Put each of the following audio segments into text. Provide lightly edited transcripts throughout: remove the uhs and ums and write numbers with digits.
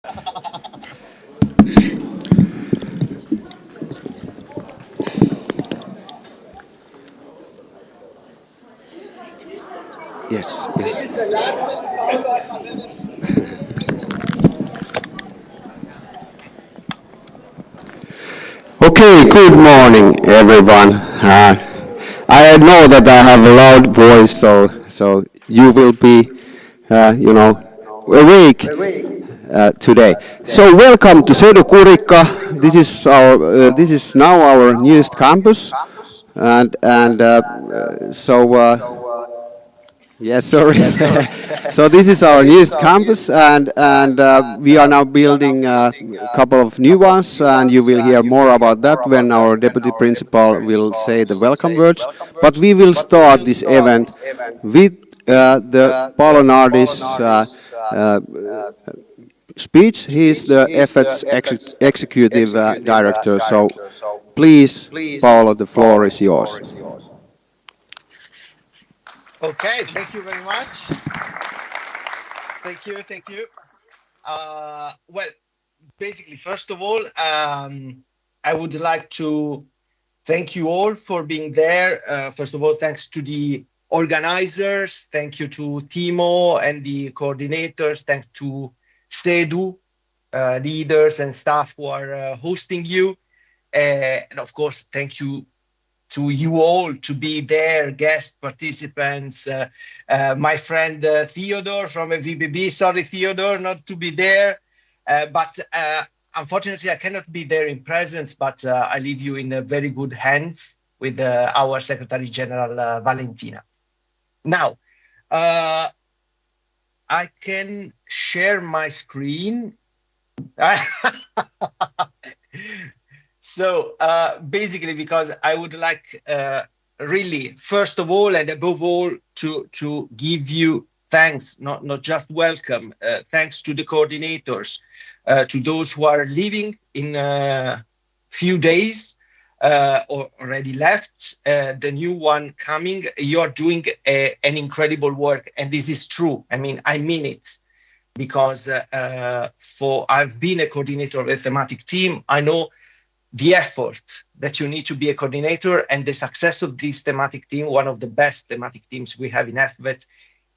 Yes, This yes. is the largest crowd I have ever seen. Okay, good morning, everyone. I know that I have a loud voice, so you will be, awake today. So welcome to Söder Kurikka. This is now our newest campus, and yes, sorry. So this is our newest campus, and we are now building a couple of new ones, and you will hear more about that when our deputy principal will say the welcome words. But we will start this event with the Polonardis uh, speech. He is the EfVET's executive director. So please, Paolo, the floor is yours. Okay, thank you very much. Thank you. Well, basically, first of all, I would like to thank you all for being there. First of all, thanks to the organizers. Thank you to Timo and the coordinators. Thanks to Sedu, leaders and staff who are hosting you. And of course, thank you to you all to be there, guest participants. My friend Theodore from VBB, sorry Theodore not to be there, but unfortunately I cannot be there in presence, but I leave you in very good hands with our Secretary General Valentina. Now, I can share my screen. So basically, because I would like really, first of all and above all, to give you thanks, not just welcome, thanks to the coordinators, to those who are leaving in a few days or already left, the new one coming. You're doing an incredible work, and this is true. I mean it. Because I've been a coordinator of a thematic team. I know the effort that you need to be a coordinator, and the success of this thematic team, one of the best thematic teams we have in EfVET,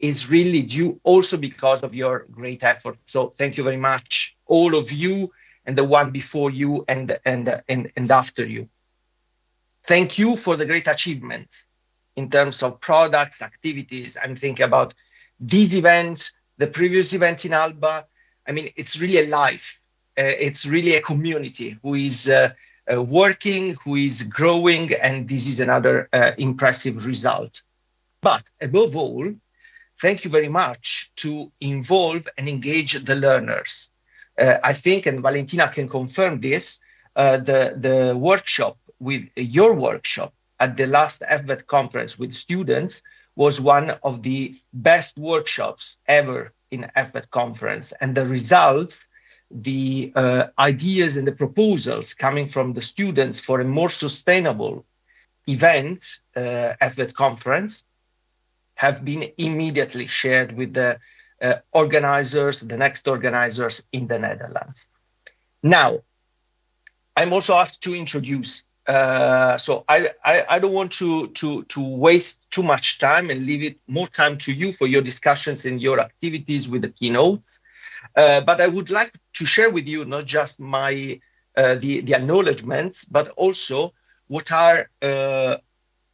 is really due also because of your great effort. So thank you very much, all of you, and the one before you and after you. Thank you for the great achievements in terms of products, activities. I'm thinking about this event, the previous event in Alba. I mean, it's really a life. It's really a community who is working, who is growing, and this is another impressive result. But above all, thank you very much to involve and engage the learners. I think, and Valentina can confirm this, the workshop with your workshop at the last EfVET conference with students was one of the best workshops ever in EfVET conference, and the results, the ideas and the proposals coming from the students for a more sustainable event, EfVET conference, have been immediately shared with the organizers, the next organizers in the Netherlands. Now, I'm also asked to introduce. So I don't want to waste too much time and leave it more time to you for your discussions and your activities with the keynotes. But I would like to share with you not just my the acknowledgements, but also what are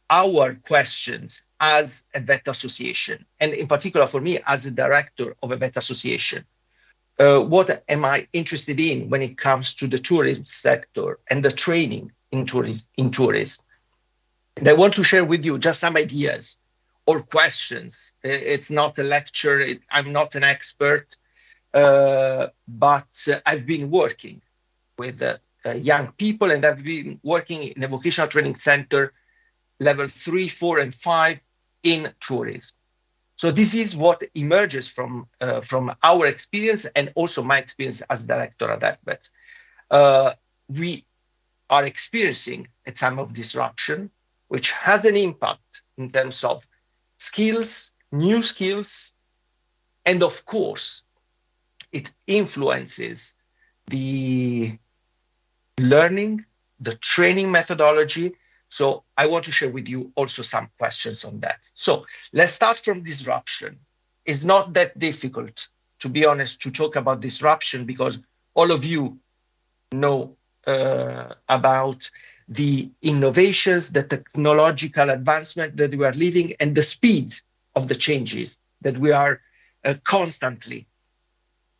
our questions as a VET association, and in particular for me as a director of a VET association. What am I interested in when it comes to the tourism sector and the training in tourism? And I want to share with you just some ideas or questions. It's not a lecture. I'm not an expert. But I've been working with young people, and I've been working in a vocational training center, level 3, 4, and 5 in tourism. So this is what emerges from our experience and also my experience as director at EfVET. We are experiencing a time of disruption, which has an impact in terms of skills, new skills, and of course, it influences the learning, the training methodology. So I want to share with you also some questions on that. So let's start from disruption. It's not that difficult, to be honest, to talk about disruption, because all of you know about the innovations, the technological advancement that we are living, and the speed of the changes that we are constantly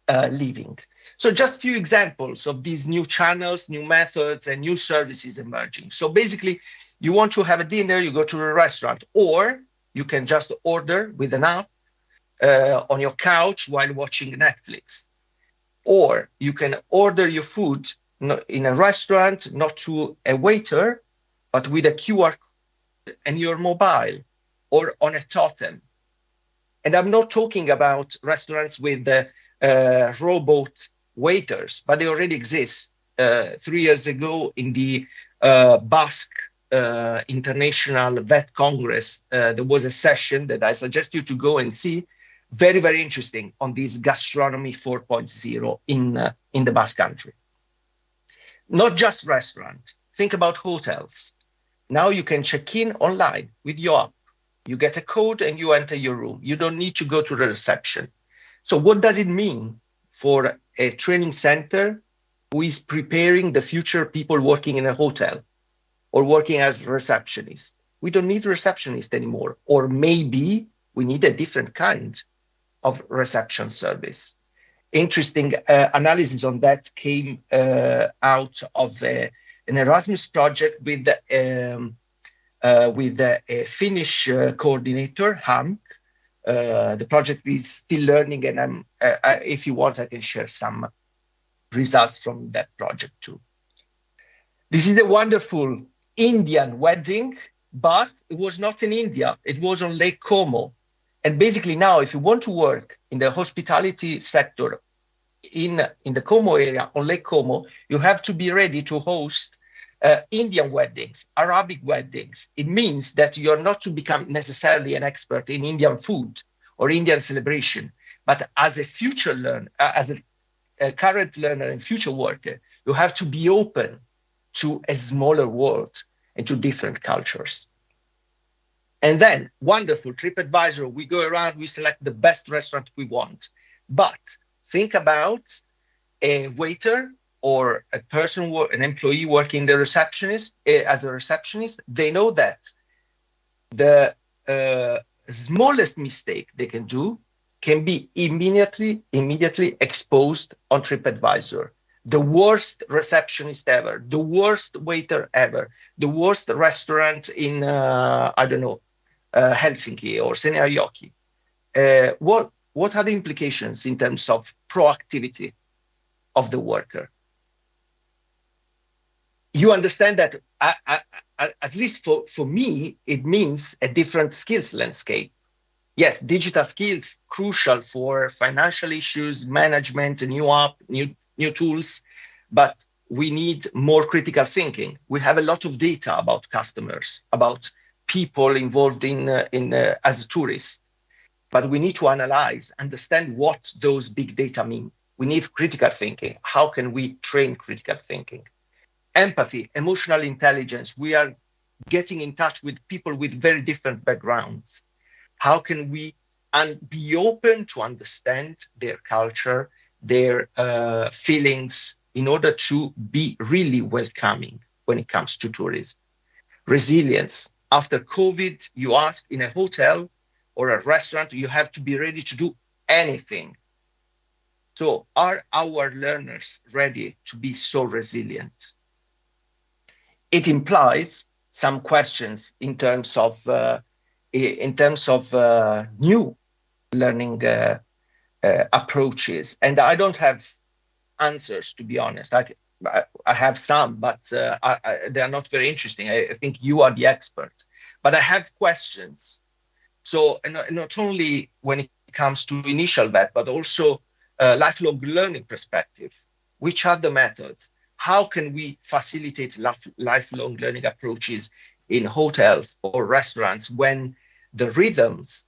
living. So just a few examples of these new channels, new methods, and new services emerging. So basically, you want to have a dinner, you go to a restaurant, or you can just order with an app on your couch while watching Netflix. Or you can order your food in a restaurant, not to a waiter, but with a QR code and your mobile or on a totem. And I'm not talking about restaurants with robot waiters, but they already exist. 3 years ago in the Basque International EfVET Congress, there was a session that I suggest you to go and see. Very, very interesting on this gastronomy 4.0 in the Basque Country. Not just restaurant. Think about hotels. Now you can check in online with your app. You get a code and you enter your room. You don't need to go to the reception. So what does it mean for a training center who is preparing the future people working in a hotel or working as receptionists? We don't need receptionists anymore. Or maybe we need a different kind of reception service. Interesting analysis on that came out of an Erasmus project with a Finnish coordinator, Hank. The project is still learning, and if you want, I can share some results from that project too. This is a wonderful Indian wedding, but it was not in India. It was on Lake Como. And basically now, if you want to work in the hospitality sector in the Como area, on Lake Como, you have to be ready to host Indian weddings, Arabic weddings. It means that you're not to become necessarily an expert in Indian food or Indian celebration, but as a future learner, as a current learner and future worker, you have to be open to a smaller world and to different cultures. And then, wonderful, TripAdvisor, we go around, we select the best restaurant we want. But think about a waiter or a person, an employee working the receptionist, as a receptionist. They know that the smallest mistake they can do can be immediately exposed on TripAdvisor. The worst receptionist ever, the worst waiter ever, the worst restaurant in, Helsinki or Seinäjoki. What are the implications in terms of proactivity of the worker? You understand that, at least for me, it means a different skills landscape. Yes, digital skills, crucial for financial issues, management, a new app, new tools, but we need more critical thinking. We have a lot of data about customers, about people involved in as a tourist, but we need to analyze, understand what those big data mean. We need critical thinking. How can we train critical thinking? Empathy, emotional intelligence. We are getting in touch with people with very different backgrounds. How can we be open to understand their culture, their feelings, in order to be really welcoming when it comes to tourism? Resilience. After COVID, you ask in a hotel or a restaurant, you have to be ready to do anything. So are our learners ready to be so resilient? It implies some questions in terms of new learning approaches. And I don't have answers, to be honest. I have some, but they are not very interesting. I think you are the expert. But I have questions. So not only when it comes to initial VET, but also lifelong learning perspective. Which are the methods? How can we facilitate lifelong learning approaches in hotels or restaurants when the rhythms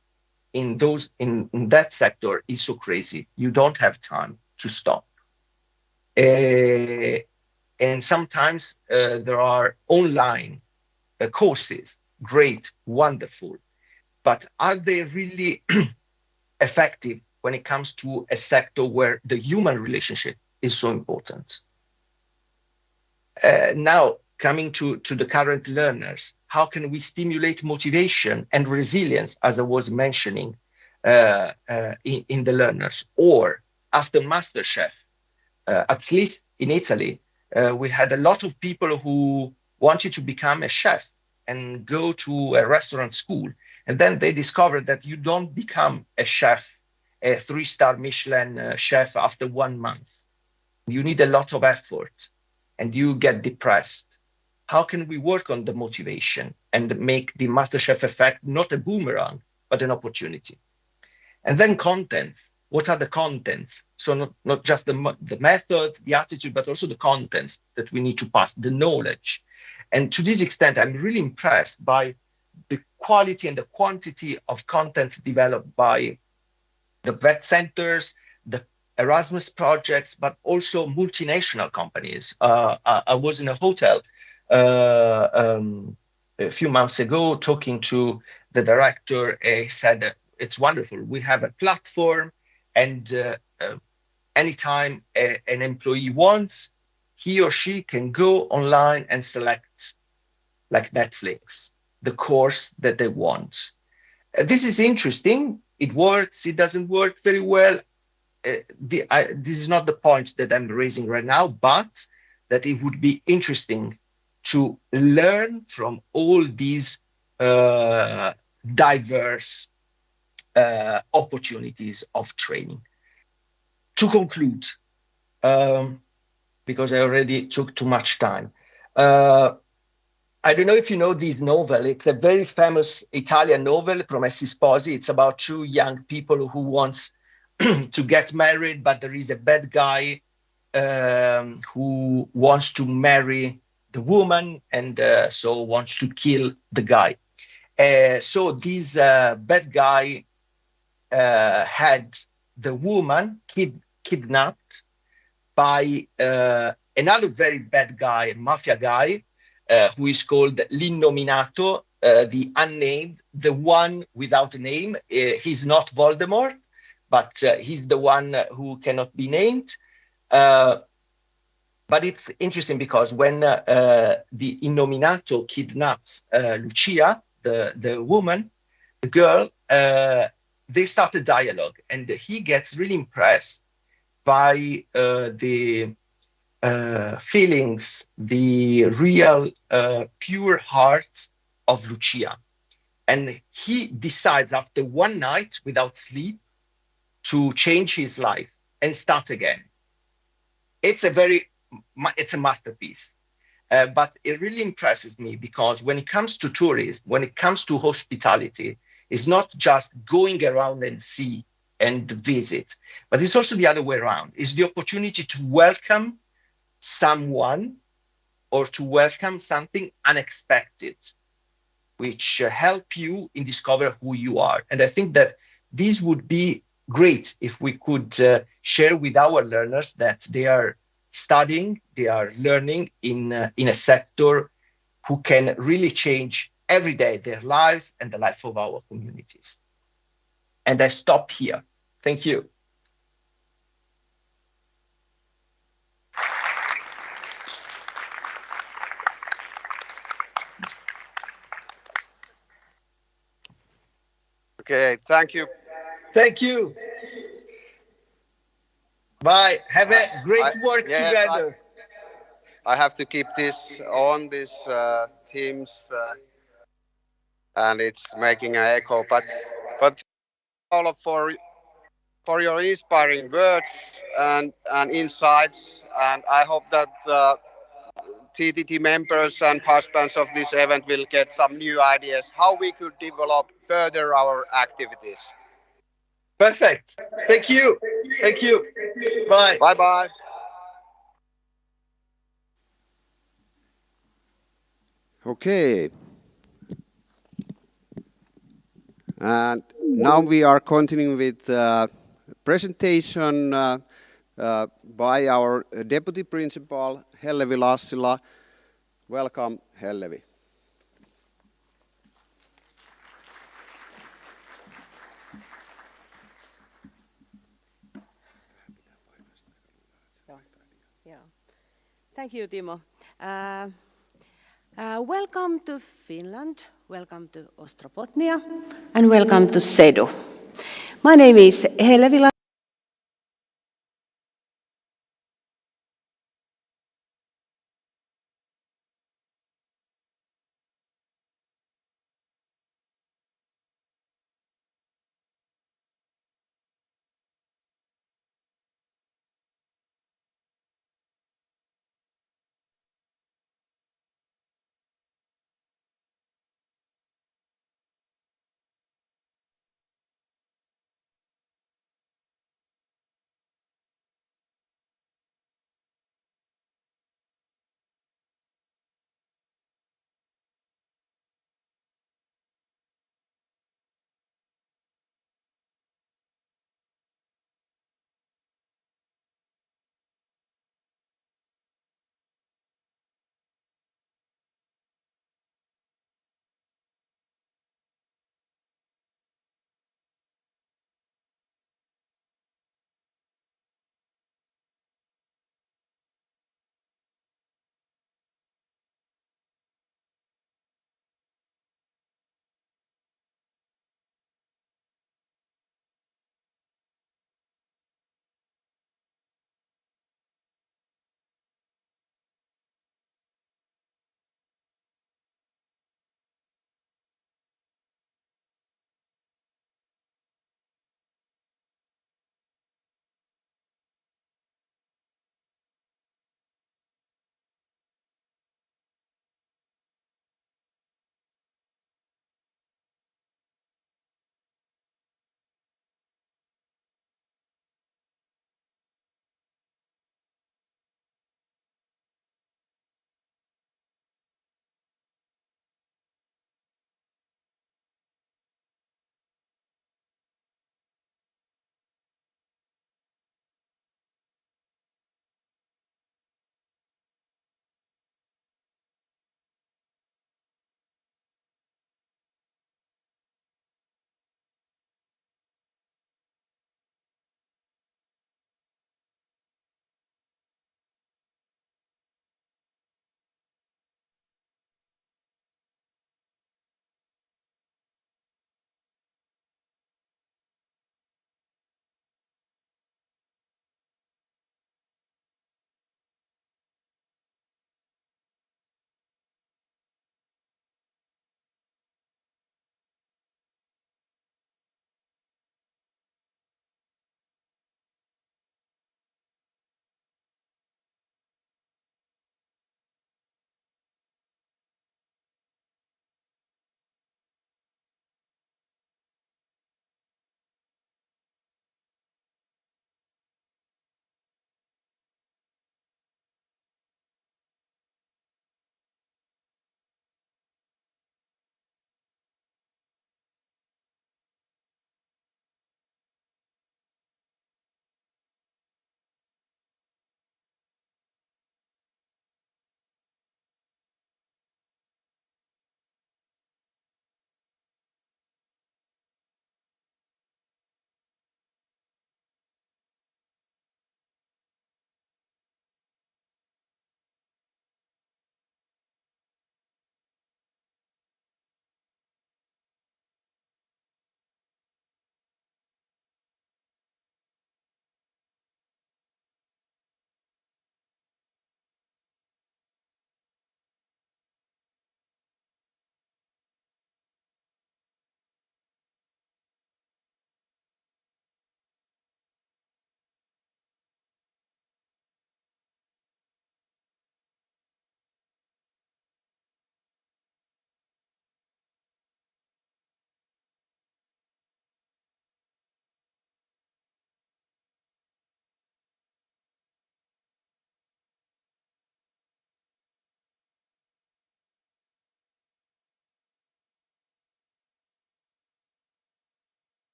in that sector is so crazy? You don't have time. to stop. And sometimes there are online courses, great, wonderful, but are they really effective when it comes to a sector where the human relationship is so important? Now, coming to the current learners, how can we stimulate motivation and resilience, as I was mentioning, in the learners? Or after MasterChef, at least in Italy, we had a lot of people who wanted to become a chef and go to a restaurant school. And then they discovered that you don't become a chef, a 3-star Michelin chef after 1 month. You need a lot of effort and you get depressed. How can we work on the motivation and make the MasterChef effect not a boomerang, but an opportunity? And then content. What are the contents? So not just the methods, the attitude, but also the contents that we need to pass, the knowledge. And to this extent, I'm really impressed by the quality and the quantity of contents developed by the vet centers, the Erasmus projects, but also multinational companies. I was in a hotel a few months ago talking to the director. He said that it's wonderful. We have a platform, and anytime an employee wants, he or she can go online and select, like Netflix, the course that they want. This is interesting. It works. It doesn't work very well. This is not the point that I'm raising right now, but that it would be interesting to learn from all these diverse opportunities of training. To conclude, because I already took too much time, I don't know if you know this novel. It's a very famous Italian novel, Promessi Sposi. It's about 2 young people who wants to get married, but there is a bad guy who wants to marry the woman and so wants to kill the guy. So this bad guy had the woman kidnapped by another very bad guy, a mafia guy, who is called l'Innominato, the unnamed, the one without a name. He's not Voldemort, but he's the one who cannot be named. But it's interesting because when the Innominato kidnaps Lucia, the woman, the girl, they start a dialogue, and he gets really impressed by the feelings, the real pure heart of Lucia. And he decides after 1 night without sleep to change his life and start again. It's a masterpiece. But it really impresses me because when it comes to tourism, when it comes to hospitality, it's not just going around and see and visit, but it's also the other way around. It's the opportunity to welcome someone or to welcome something unexpected, which help you in discover who you are. And I think that this would be great if we could share with our learners that they are studying, they are learning in a sector who can really change every day their lives and the life of our communities. And I stop here. Thank you. Okay, thank you. Thank you. Bye. Have a great work together. I have to keep this on, this Teams, and it's making an echo. But all for your inspiring words and insights, and I hope that TTT members and participants of this event will get some new ideas how we could develop further our activities. Perfect. Thank you. Thank you. Bye. Bye-bye. Okay. And now we are continuing with the presentation by our Deputy Principal, Hellevi Lassila. Welcome, Hellevi. Yeah. Thank you, Timo. Welcome to Finland, welcome to Ostrobotnia, and welcome to Sedu. My name is Hellevi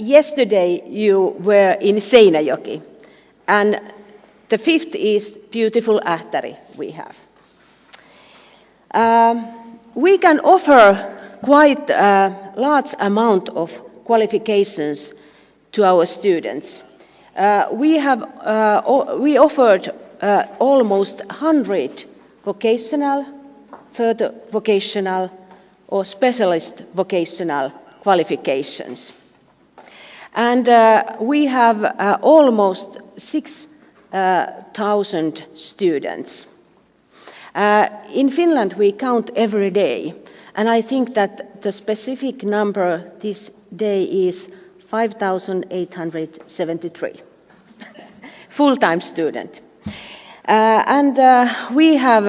yesterday you were in Seinäjoki, and the fifth is beautiful Ähtäri we have. We can offer quite a large amount of qualifications to our students. We offered almost 100 vocational, further vocational or specialist vocational qualifications. And we have almost 6,000 students. In Finland we count every day, and I think that the specific number this day is 5,873 full-time student. And we have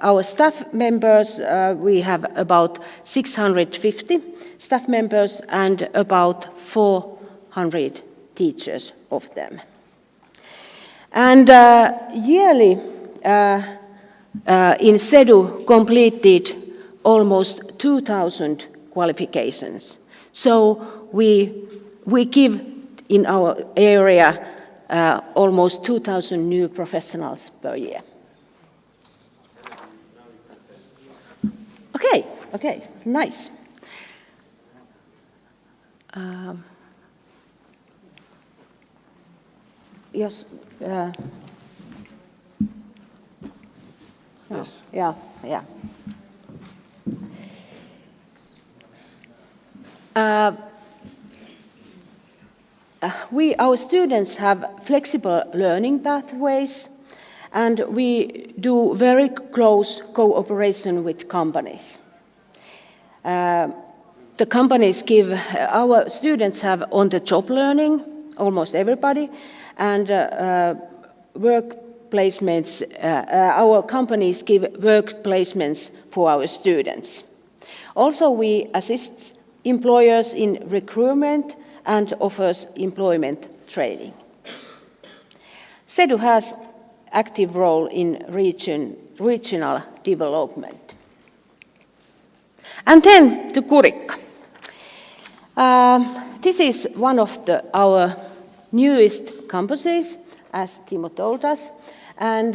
our staff members, we have about 650 staff members and about 400 teachers of them. And yearly in SEDU completed almost 2,000 qualifications. So we give in our area almost 2,000 new professionals per year. Okay, nice. Yes. Yes. Yeah. Our students have flexible learning pathways, and we do very close cooperation with companies. The companies our students have on-the-job learning, almost everybody, and work placements. Our companies give work placements for our students. Also, we assist employers in recruitment and offers employment training. SEDU has active role in regional development. And then to Kurikka. This is one of our newest campuses, as Timo told us. And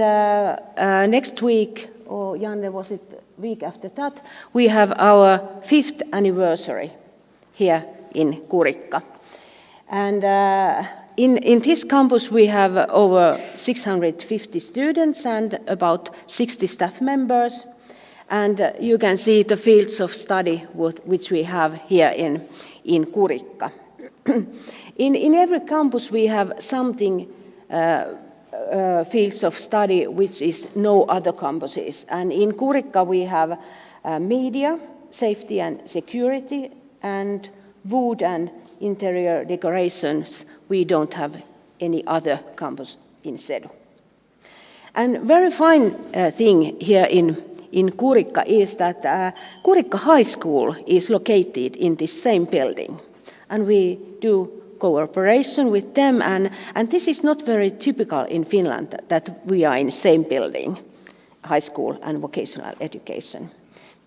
next week, or Janne, was it week after that, we have our 5th anniversary here in Kurikka. And in this campus we have over 650 students and about 60 staff members. And you can see the fields of study which we have here in Kurikka. In every campus we have something fields of study which is no other campuses. And in Kurikka we have media, safety and security, and wood and interior decorations. We don't have any other campus in SEDU. And very fine thing here in Kurikka is that Kurikka High School is located in this same building. And we do cooperation with them, and this is not very typical in Finland that we are in the same building, high school and vocational education.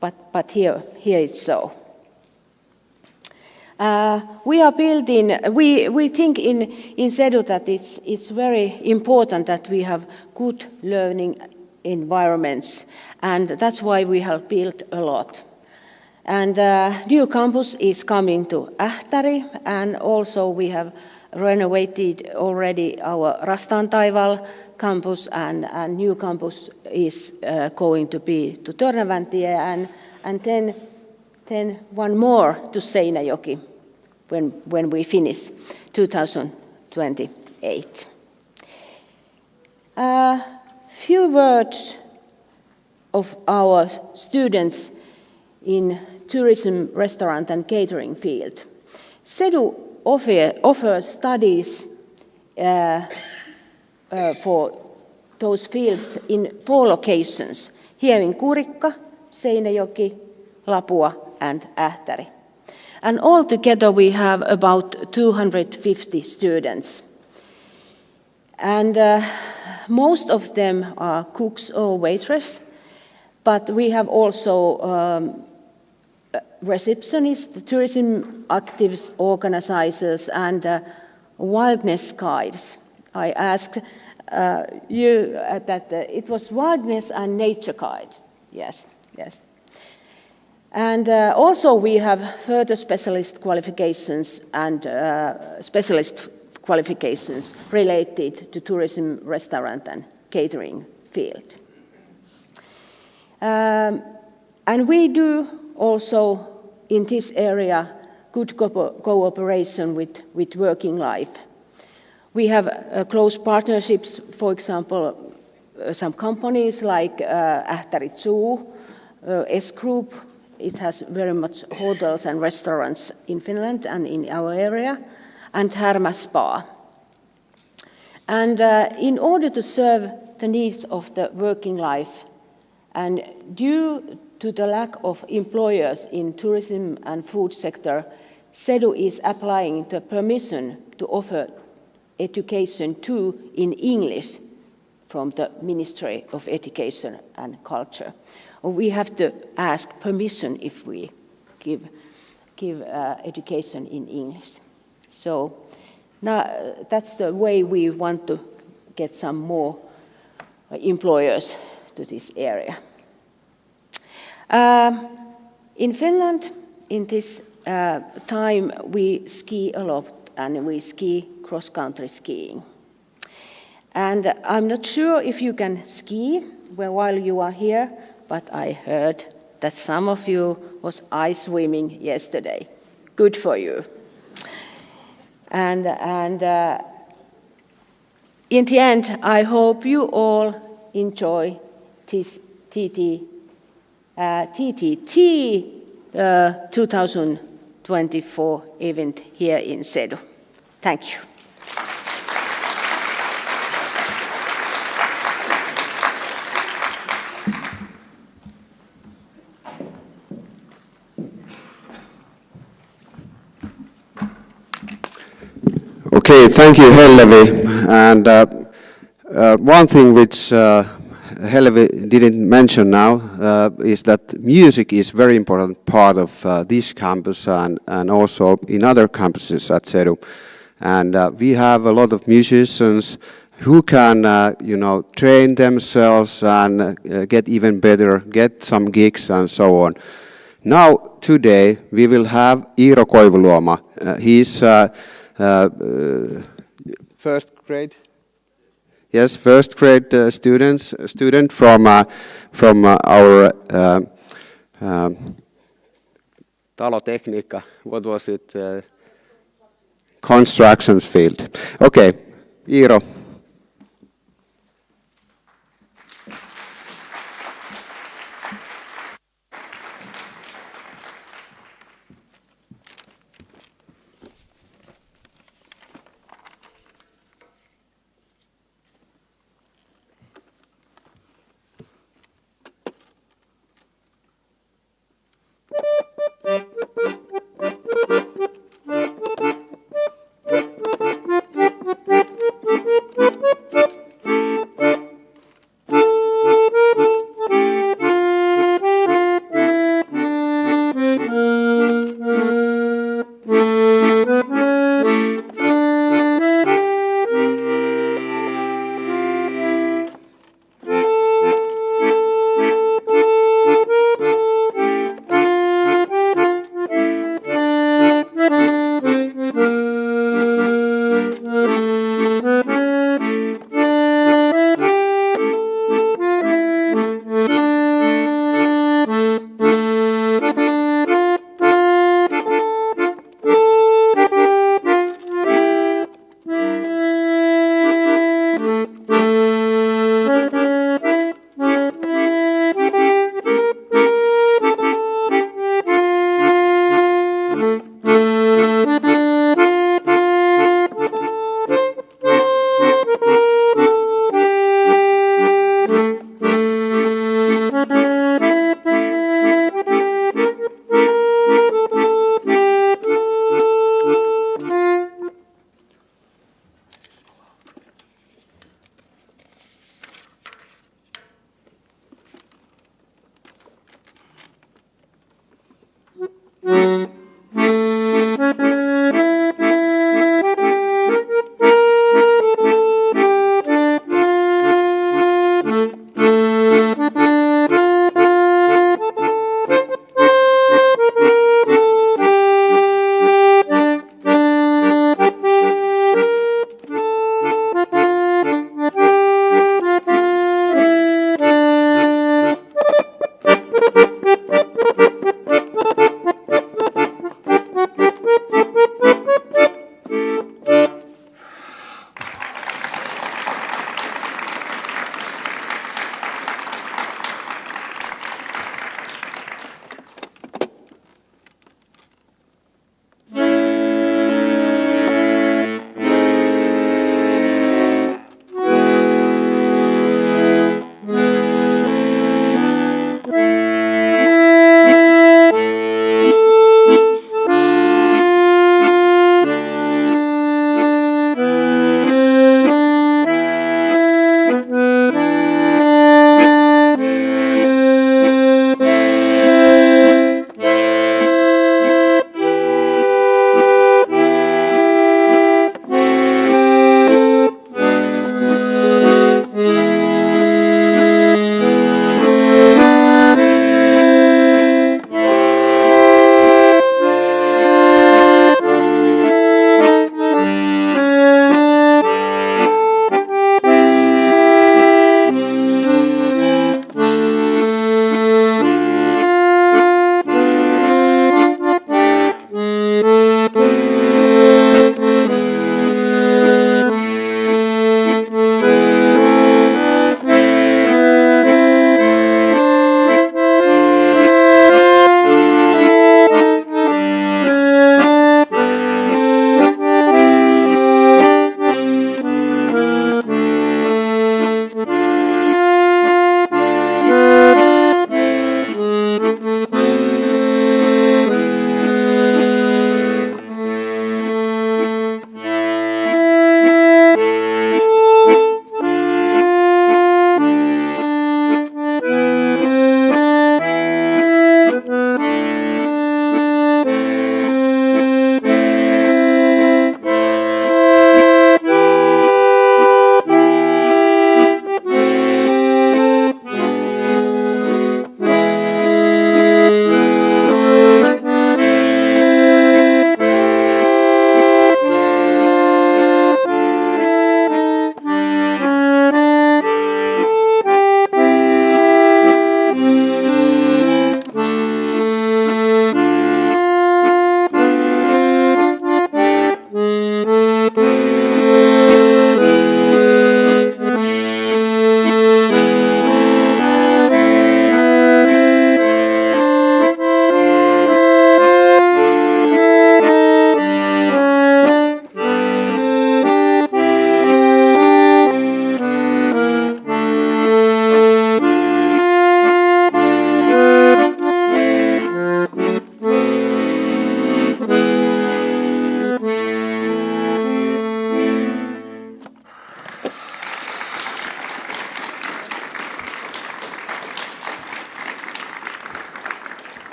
But here it's so. We are building. We think in SEDU that it's very important that we have good learning environments, and that's why we have built a lot. And new campus is coming to Ähtäri, and also we have renovated already our Rastaantaival campus, and new campus is going to be to Törnäväntie, and then one more to Seinäjoki when we finish 2028. Few words of our students in tourism, restaurant and catering field. SEDU offers studies for those fields in 4 locations, here in Kurikka, Seinäjoki, Lapua and Ähtäri. And altogether we have about 250 students. And most of them are cooks or waitresses, but we have also receptionists, tourism activists, organizers, and wildness guides. I asked you that it was wildness and nature guide. Yes, yes. And also we have further specialist qualifications and specialist qualifications related to tourism, restaurant and catering field. And we do also in this area good cooperation with working life. We have close partnerships, for example, some companies like Ähtärit Zoo, S Group. It has very much hotels and restaurants in Finland and in our area, and Härmä Spa. And in order to serve the needs of the working life, and due to the lack of employers in tourism and food sector, SEDU is applying the permission to offer education too in English from the Ministry of Education and Culture. We have to ask permission if we give education in English. So now that's the way we want to get some more employers to this area. In Finland, in this time, we ski a lot and we ski cross-country skiing. And I'm not sure if you can ski while you are here, but I heard that some of you was ice swimming yesterday. Good for you. And in the end, I hope you all enjoy this TTT 2024 event here in SEDU. Thank you. Okay, thank you, Hellevi. And one thing which Hellevi didn't mention now is that music is very important part of this campus and also in other campuses at SEDU. And we have a lot of musicians who can, train themselves and get even better, get some gigs and so on. Now, today, we will have Iiro Koivuluoma. He's first grade. Yes, first grade student from our talotekniikka. What was it? Constructions field. Okay, Iiro.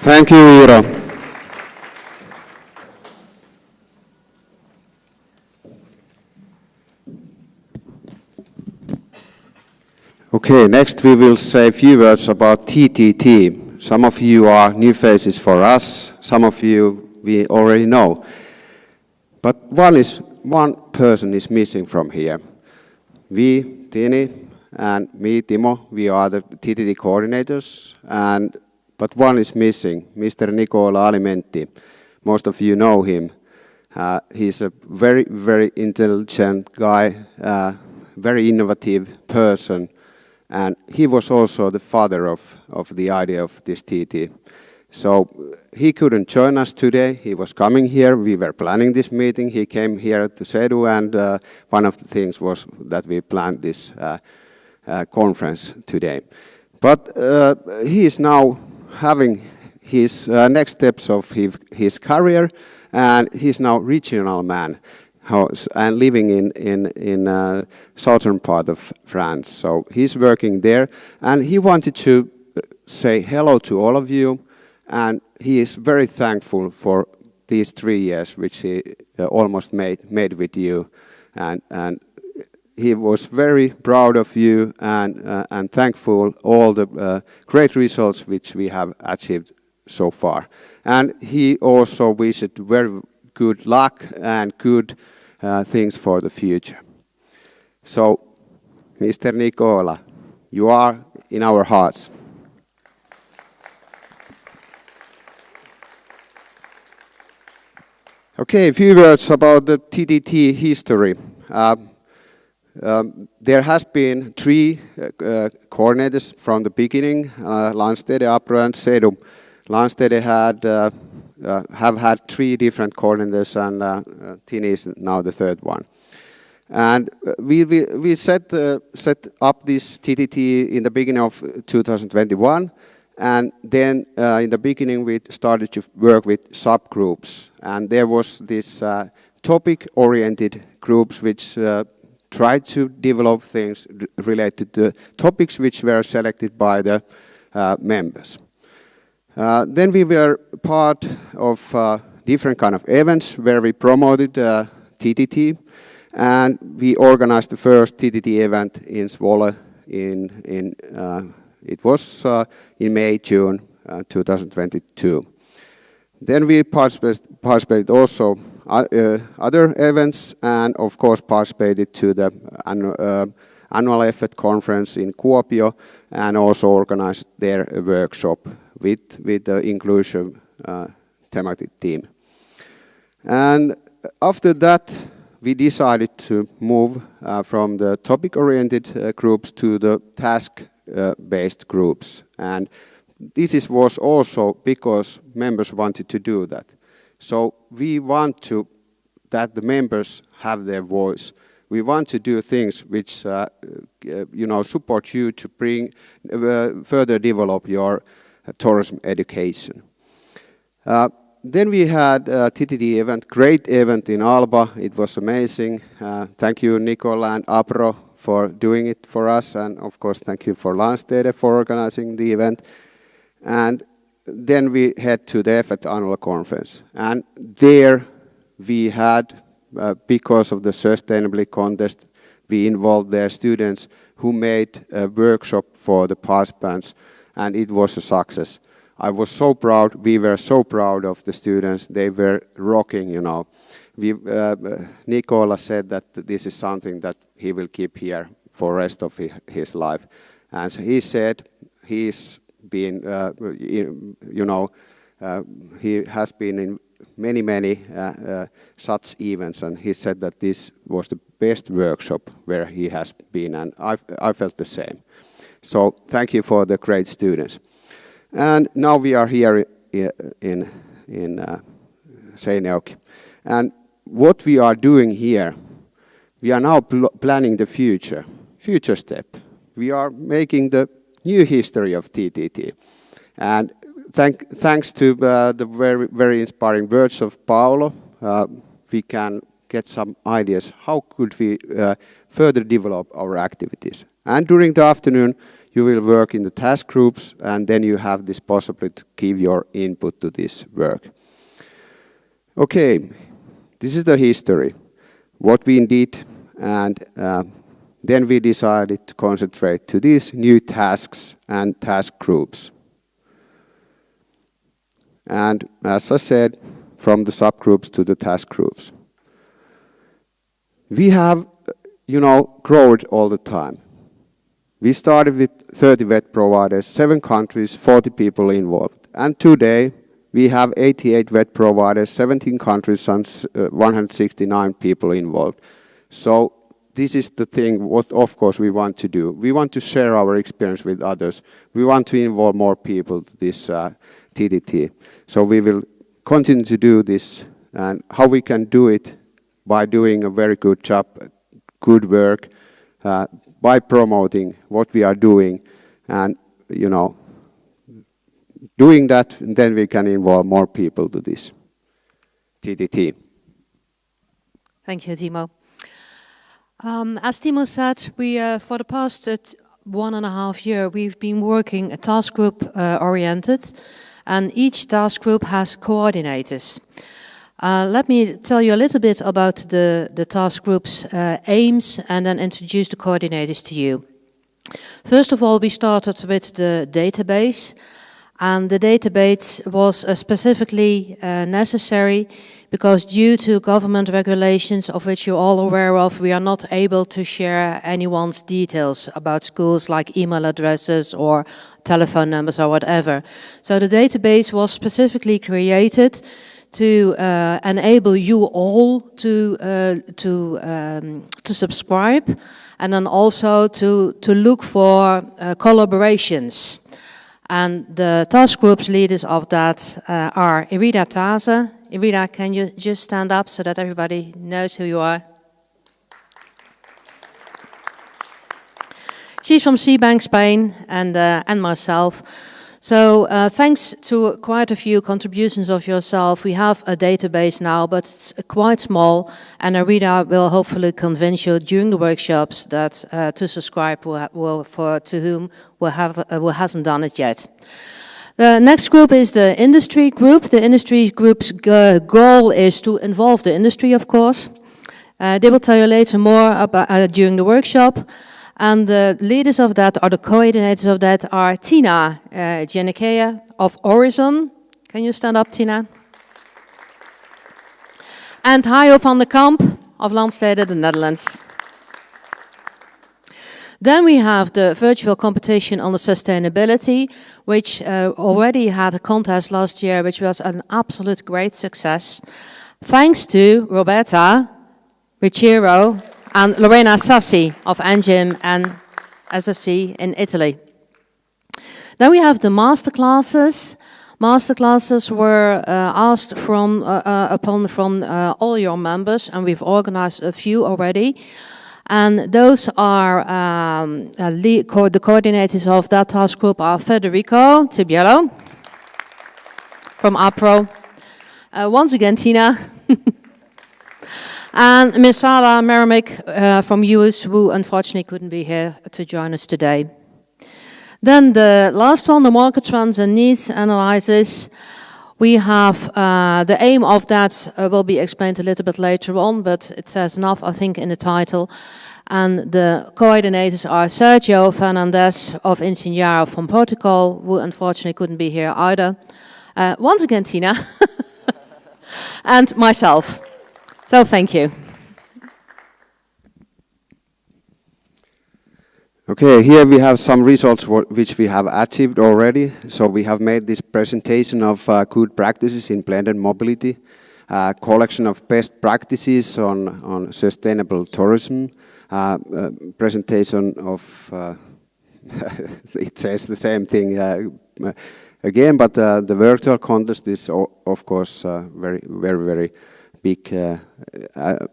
Thank you, Iiro. Okay, next we will say a few words about TTT. Some of you are new faces for us, some of you we already know. But one person is missing from here. We, Tini, and me, Timo, we are the TTT coordinators, but one is missing, Mr. Nicola Alimenti. Most of you know him. He's a very, very intelligent guy, very innovative person, and he was also the father of the idea of this TT. So he couldn't join us today. He was coming here. We were planning this meeting. He came here to Sedu, and one of the things was that we planned this conference today. But he is now having his next steps of his career, and he's now regional man and living in southern part of France. So he's working there, and he wanted to say hello to all of you, and he is very thankful for these 3 years which he almost made with you, and he was very proud of you and thankful all the great results which we have achieved so far. And he also wished very good luck and good things for the future. So, Mr. Nicola, you are in our hearts. Okay, a few words about the TTT history. There has been 3 coordinators from the beginning, Landstede, Apro and Sedu. Landstede have had 3 different coordinators, and Tini is now the 3rd one. And we set up this TTT in the beginning of 2021, and then in the beginning we started to work with subgroups, and there was this topic-oriented groups which tried to develop things related to topics which were selected by the members. Then we were part of different kind of events where we promoted TTT, and we organized the first TTT event in Zwolle it was in May, June 2022. Then we participated also other events, and of course participated to the annual EfVET conference in Kuopio, and also organized their workshop with the inclusion thematic team. And after that, we decided to move from the topic-oriented groups to the task-based groups. And this was also because members wanted to do that. So we want that the members have their voice. We want to do things which support you to bring further develop your tourism education. Then we had a TTT event, great event in Alba. It was amazing. Thank you, Nicola and Apro, for doing it for us, and of course thank you for Landstede for organizing the event. And then we head to the EfVET annual conference, and there we had, because of the sustainability contest, we involved their students who made a workshop for the participants, and it was a success. I was so proud, we were so proud of the students, they were rocking, you know. Nicola said that this is something that he will keep here for the rest of his life. And he said he's been, he has been in many such events, and he said that this was the best workshop where he has been, and I felt the same. So thank you for the great students. And now we are here in Seinäjoki. And what we are doing here, we are now planning the future step. We are making the new history of TTT. And thanks to the very, very inspiring words of Paolo, we can get some ideas how could we further develop our activities. And during the afternoon, you will work in the task groups, and then you have this possibility to give your input to this work. Okay, this is the history, what we did, and then we decided to concentrate to these new tasks and task groups. And as I said, from the subgroups to the task groups. We have, grown all the time. We started with 30 vet providers, 7 countries, 40 people involved. And today, we have 88 vet providers, 17 countries, and 169 people involved. So this is the thing what, of course, we want to do. We want to share our experience with others. We want to involve more people to this TTT. So we will continue to do this. And how we can do it? By doing a very good job, good work, by promoting what we are doing, and doing that, and then we can involve more people to this TTT. Thank you, Timo. As Timo said, we for the past 1.5 years we've been working a task group oriented, and each task group has coordinators. Let me tell you a little bit about the task group's aims and then introduce the coordinators to you. First of all, we started with the database, and the database was specifically necessary because due to government regulations, of which you're all aware of, we are not able to share anyone's details about schools like email addresses or telephone numbers or whatever. So the database was specifically created to enable you all to subscribe, and then also to look for collaborations. And the task groups leaders of that are Irida Taze. Irida, can you just stand up so that everybody knows who you are? She's from Seabank, Spain, and myself. So thanks to quite a few contributions of yourself, we have a database now, but it's quite small, and Irida will hopefully convince you during the workshops that to subscribe to whom hasn't done it yet. The next group is the industry group. The industry group's goal is to involve the industry, of course. They will tell you later more about during the workshop. And the leaders of that, or the coordinators of that, are Tina Giannikea of Horizon. Can you stand up, Tina? And Hajo van der Kamp of Landstede, the Netherlands. Then we have the virtual competition on the sustainability, which already had a contest last year, which was an absolute great success. Thanks to Roberta Ricciero and Lorena Sassi of Engim and SFC in Italy. Then we have the masterclasses. Masterclasses were asked from all your members, and we've organized a few already. And those are the coordinators of that task group are Federico Tibiello from APRO. Once again, Tina. And Ms. Sara Merrick from US, who unfortunately couldn't be here to join us today. Then the last one, the market trends and needs analysis. We have the aim of that will be explained a little bit later on, but it says enough, I think, in the title. And the coordinators are Sergio Fernandez of Ingeniero from Portugal, who unfortunately couldn't be here either. Once again, Tina. And myself. So thank you. Okay, here we have some results which we have achieved already. So we have made this presentation of good practices in blended mobility, collection of best practices on sustainable tourism, presentation of, it says the same thing again, but the virtual contest is of course very big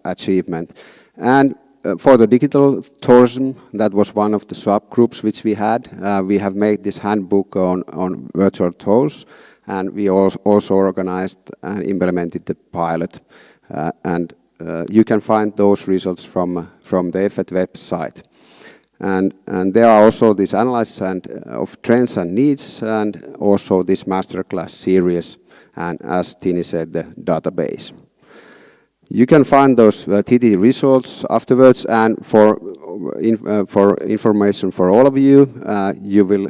achievement. And for the digital tourism, that was one of the subgroups which we had. We have made this handbook on virtual tours, and we also organized and implemented the pilot. And you can find those results from the EfVET website. And there are also these analysis of trends and needs, and also this masterclass series, and as Tini said, the database. You can find those TTT results afterwards, and for information for all of you, you will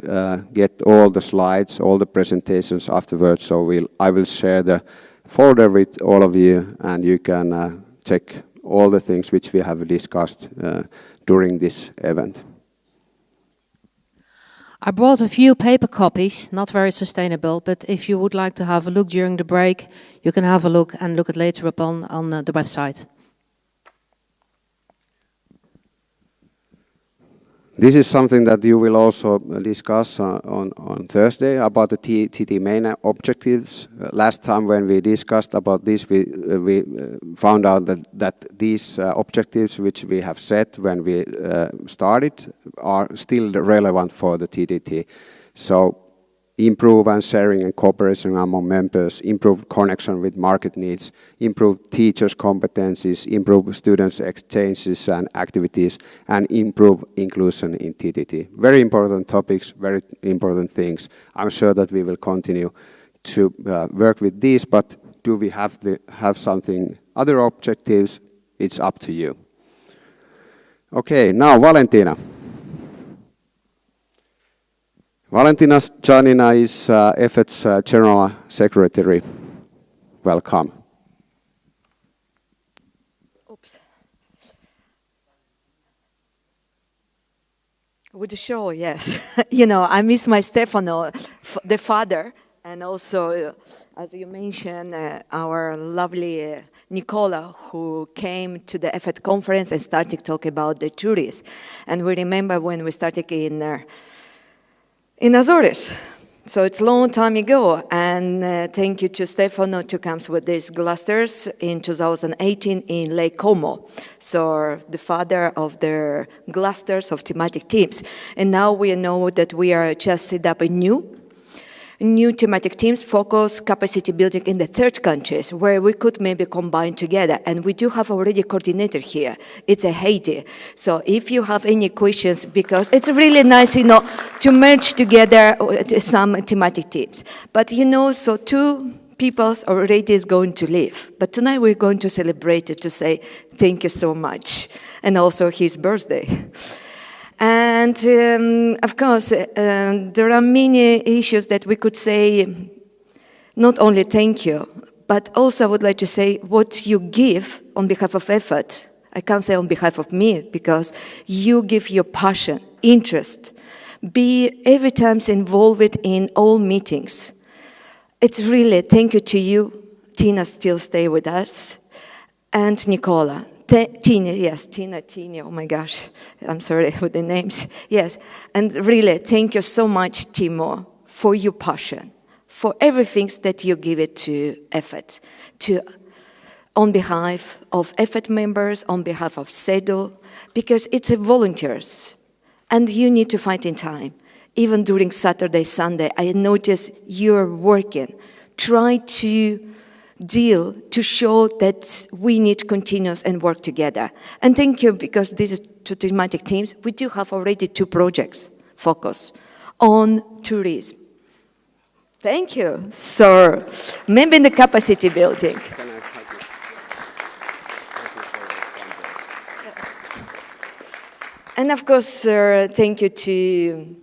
get all the slides, all the presentations afterwards. So I will share the folder with all of you, and you can check all the things which we have discussed during this event. I brought a few paper copies, not very sustainable, but if you would like to have a look during the break, you can have a look and look at later upon on the website. This is something that you will also discuss on Thursday about the TTT main objectives. Last time when we discussed about this, we found out that these objectives which we have set when we started are still relevant for the TTT. So improve and sharing and cooperation among members, improve connection with market needs, improve teachers' competencies, improve students' exchanges and activities, and improve inclusion in TTT. Very important topics, very important things. I'm sure that we will continue to work with these, but do we have something, other objectives? It's up to you. Okay, now Valentina. Valentina Janina is EfVET's General Secretary. Welcome. Oops. With the show, yes. You know, I miss my Stefano, the father, and also, as you mentioned, our lovely Nicola, who came to the EfVET conference and started talking about the tourists. And we remember when we started in Azores. So it's a long time ago, and thank you to Stefano to come with these clusters in 2018 in Lake Como. So the father of the clusters of thematic teams. And now we know that we are just set up a new thematic teams focus capacity building in the third countries where we could maybe combine together. And we do have already a coordinator here. It's a Haiti. So if you have any questions, because it's really nice, you know, to merge together some thematic teams. But, you know, so two peoples already is going to leave. But tonight we're going to celebrate it to say thank you so much. And also his birthday. And of course, there are many issues that we could say, not only thank you, but also I would like to say what you give on behalf of EfVET. I can't say on behalf of me, because you give your passion, interest, be every time involved in all meetings. It's really thank you to you. Tina still stay with us, and Nicola. Tina, yes, Tina, oh my gosh, I'm sorry with the names. Yes, and really, thank you so much, Timo, for your passion, for everything that you give it to EfVET, on behalf of EfVET members, on behalf of CEDO, because it's a volunteers, and you need to find in time. Even during Saturday, Sunday, I notice you're working, try to deal to show that we need continuous and work together. And thank you, because these two thematic teams, we do have already 2 projects focused on tourism. Thank you. So, maybe in the capacity building. And of course, thank you to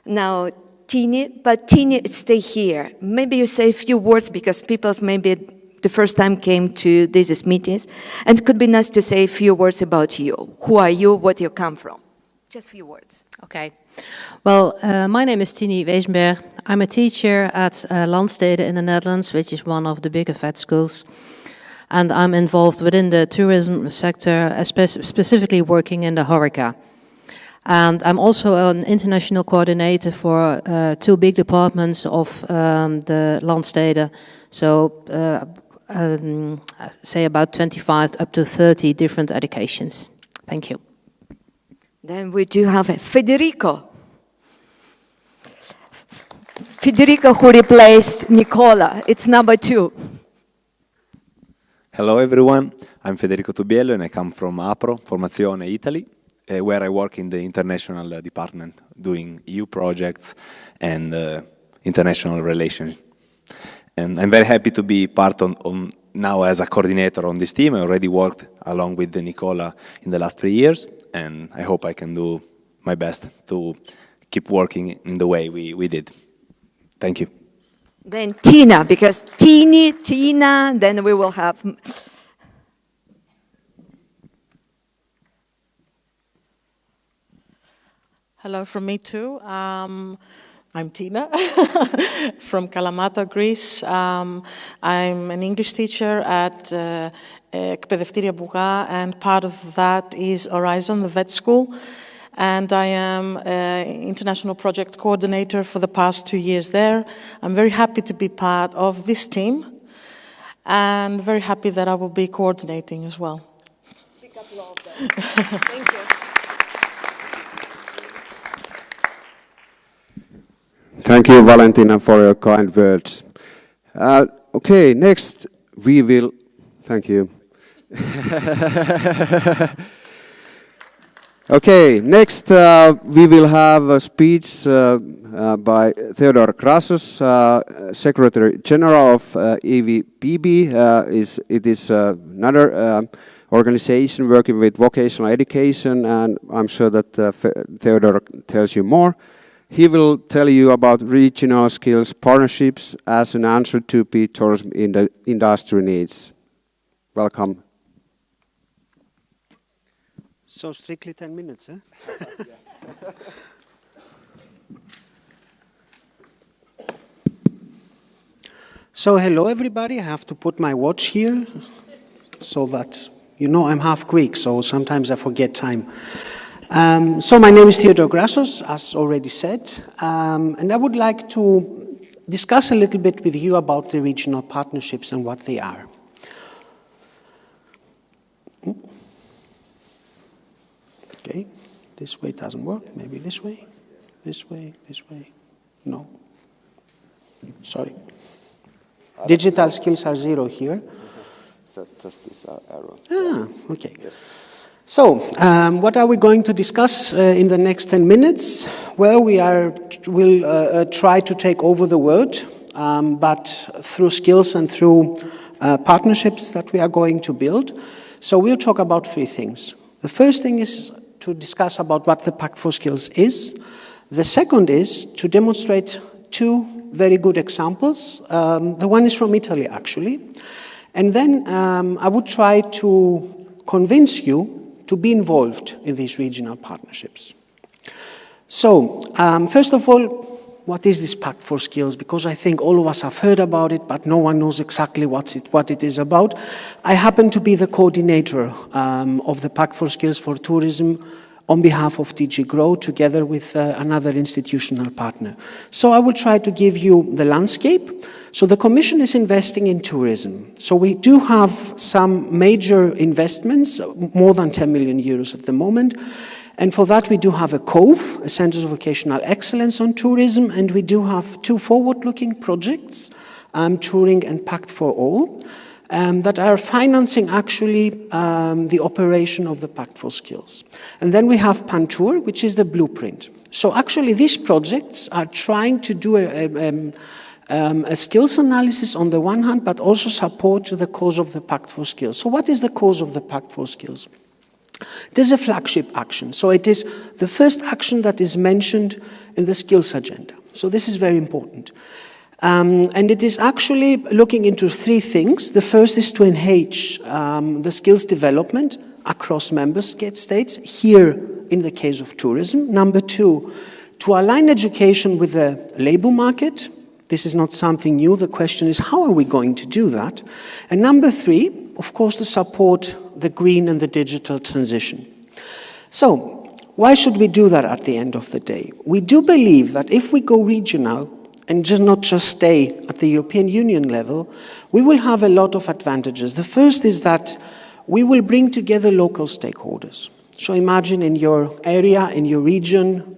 now Tini, but Tini, stay here. Maybe you say a few words, because people maybe the first time came to these meetings, and it could be nice to say a few words about you. Who are you? Where do you come from? Just a few words. Okay. Well, my name is Tini Weesberg. I'm a teacher at Landstede in the Netherlands, which is one of the bigger vet schools. And I'm involved within the tourism sector, specifically working in the HoReCa. And I'm also an international coordinator for 2 big departments of the Landstede. So, say about 25 up to 30 different educations. Thank you. Then we do have Federico. Federico, who replaced Nicola. It's number 2. Hello everyone, I'm Federico Tubiello and I come from APRO, Formazione Italy. where I work in the international department, doing EU projects and international relations. And I'm very happy to be part on now as a coordinator on this team. I already worked along with Nicola in the last 3 years, and I hope I can do my best to keep working in the way we did. Thank you. Then Tina, because Tina, then we will have... Hello from me too. I'm Tina from Kalamata, Greece. I'm an English teacher at Εκπαιδευτήρια Bougha, and part of that is Horizon, the vet school. And I am international project coordinator for the past 2 years there. I'm very happy to be part of this team and very happy that I will be coordinating as well. Big applause then. Thank you. Thank you, Valentina, for your kind words. Okay, next we will... Thank you. Okay, next we will have a speech by Theodore Krassos, Secretary General of EVPB. It is another organization working with vocational education, and I'm sure that Theodore tells you more. He will tell you about regional skills partnerships as an answer to tourism in the industry needs. Welcome. So strictly 10 minutes, eh? So hello everybody, I have to put my watch here so that, you know, I'm half Greek, so sometimes I forget time. So my name is Theodore Krassos, as already said, and I would like to discuss a little bit with you about the regional partnerships and what they are. Okay, this way doesn't work, maybe this way, no, sorry. Digital skills are 0 here. So just this arrow. Ah, okay. Yes. So, what are we going to discuss in the next 10 minutes? Well, we'll try to take over the world, but through skills and through partnerships that we are going to build. So we'll talk about 3 things. The first thing is to discuss about what the Pact for Skills is. The second is to demonstrate 2 very good examples. The one is from Italy, actually. And then I would try to convince you to be involved in these regional partnerships. So, first of all, what is this Pact for Skills? Because I think all of us have heard about it, but no one knows exactly what it is about. I happen to be the coordinator of the Pact for Skills for Tourism on behalf of DG GROW, together with another institutional partner. So I will try to give you the landscape. So the Commission is investing in tourism. So we do have some major investments, more than 10 million euros at the moment. And for that we do have a COVE, a Centers of Vocational Excellence on Tourism, and we do have 2 forward-looking projects, Touring and Pact for All, that are financing actually the operation of the Pact for Skills. And then we have Pantour, which is the blueprint. So actually these projects are trying to do a skills analysis on the one hand, but also support the cause of the Pact for Skills. So what is the cause of the Pact for Skills? There's a flagship action. So it is the first action that is mentioned in the skills agenda. So this is very important. And it is actually looking into 3 things. The first is to enhance the skills development across member states, here in the case of tourism. Number 2, to align education with the labor market. This is not something new. The question is, how are we going to do that? And number 3, of course, to support the green and the digital transition. So, why should we do that at the end of the day? We do believe that if we go regional and not just stay at the European Union level, we will have a lot of advantages. The first is that we will bring together local stakeholders. So imagine in your area, in your region,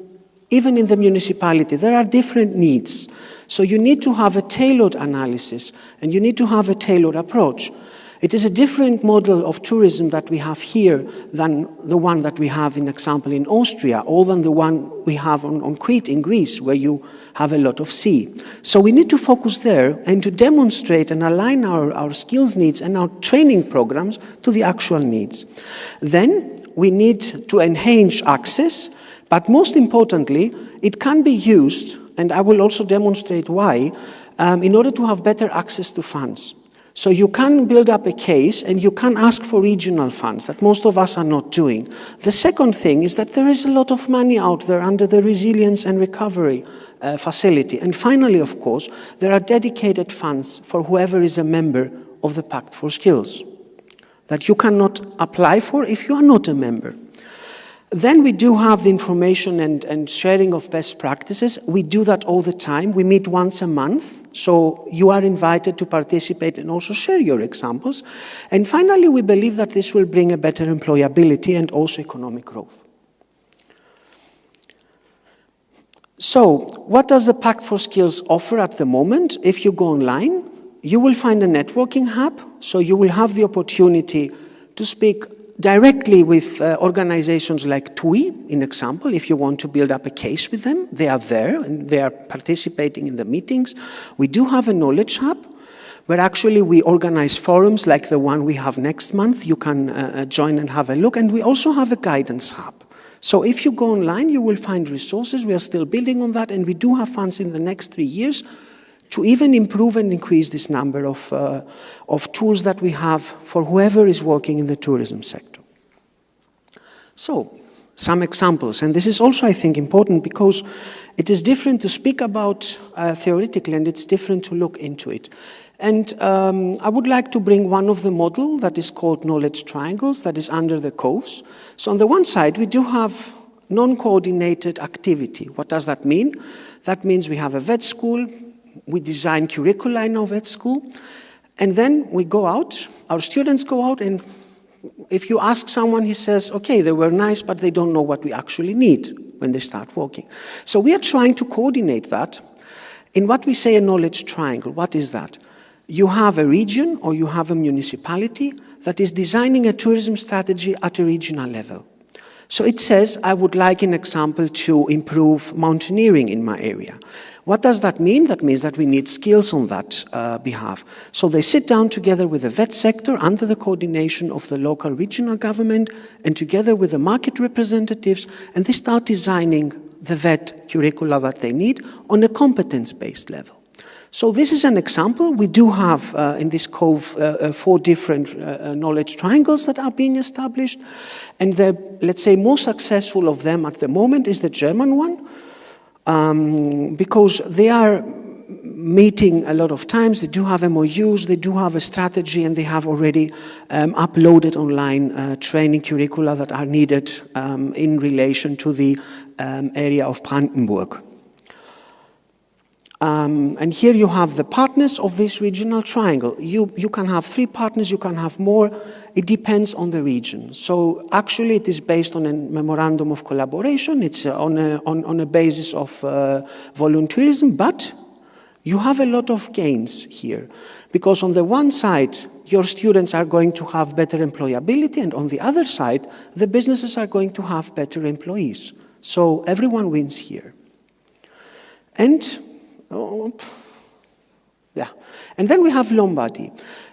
even in the municipality, there are different needs. So you need to have a tailored analysis and you need to have a tailored approach. It is a different model of tourism that we have here than the one that we have, in example, in Austria, or than the one we have on Crete in Greece, where you have a lot of sea. So we need to focus there and to demonstrate and align our skills needs and our training programs to the actual needs. Then we need to enhance access, but most importantly, it can be used, and I will also demonstrate why, in order to have better access to funds. So you can build up a case and you can ask for regional funds that most of us are not doing. The second thing is that there is a lot of money out there under the Resilience and Recovery Facility. And finally, of course, there are dedicated funds for whoever is a member of the Pact for Skills that you cannot apply for if you are not a member. Then we do have the information and sharing of best practices. We do that all the time. We meet once a month, so you are invited to participate and also share your examples. And finally, we believe that this will bring a better employability and also economic growth. So, what does the Pact for Skills offer at the moment? If you go online, you will find a networking hub, so you will have the opportunity to speak directly with organizations like TUI, in example, if you want to build up a case with them. They are there and they are participating in the meetings. We do have a knowledge hub where actually we organize forums like the one we have next month. You can join and have a look. And we also have a guidance hub. So if you go online, you will find resources. We are still building on that, and we do have funds in the next 3 years to even improve and increase this number of tools that we have for whoever is working in the tourism sector. So, some examples, and this is also, I think, important because it is different to speak about theoretically, and it's different to look into it. And I would like to bring one of the model that is called knowledge triangles, that is under the coves. So on the one side, we do have non-coordinated activity. What does that mean? That means we have a vet school, we design curricula in our vet school, and then we go out, our students go out, and if you ask someone, he says, okay, they were nice, but they don't know what we actually need when they start working. So we are trying to coordinate that in what we say a knowledge triangle. What is that? You have a region or you have a municipality that is designing a tourism strategy at a regional level. So it says, I would like, an example, to improve mountaineering in my area. What does that mean? That means that we need skills on that behalf. So they sit down together with the vet sector under the coordination of the local regional government and together with the market representatives, and they start designing the vet curricula that they need on a competence-based level. So this is an example. We do have in this cove 4 different knowledge triangles that are being established, and the, let's say, most successful of them at the moment is the German one, because they are meeting a lot of times, they do have MOUs, they do have a strategy, and they have already uploaded online training curricula that are needed in relation to the area of Brandenburg. And here you have the partners of this regional triangle. You can have 3 partners, you can have more. It depends on the region. So actually it is based on a memorandum of collaboration. It's on a basis of volunteerism, but you have a lot of gains here. Because on the one side, your students are going to have better employability, and on the other side, the businesses are going to have better employees. So everyone wins here. And and then we have Lombardy.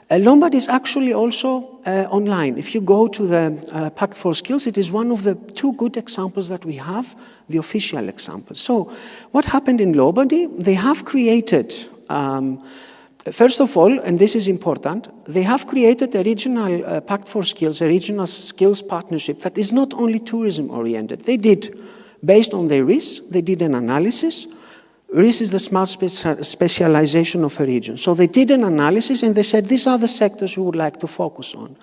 Lombardy is actually also online. If you go to the Pact for Skills, it is one of the 2 good examples that we have, the official example. So what happened in Lombardy? They have created, first of all, and this is important, they have created a regional Pact for Skills, a regional skills partnership that is not only tourism oriented. They did, based on their risks, they did an analysis. RIS is the smart specialization of a region. So they did an analysis and they said, these are the sectors we would like to focus on.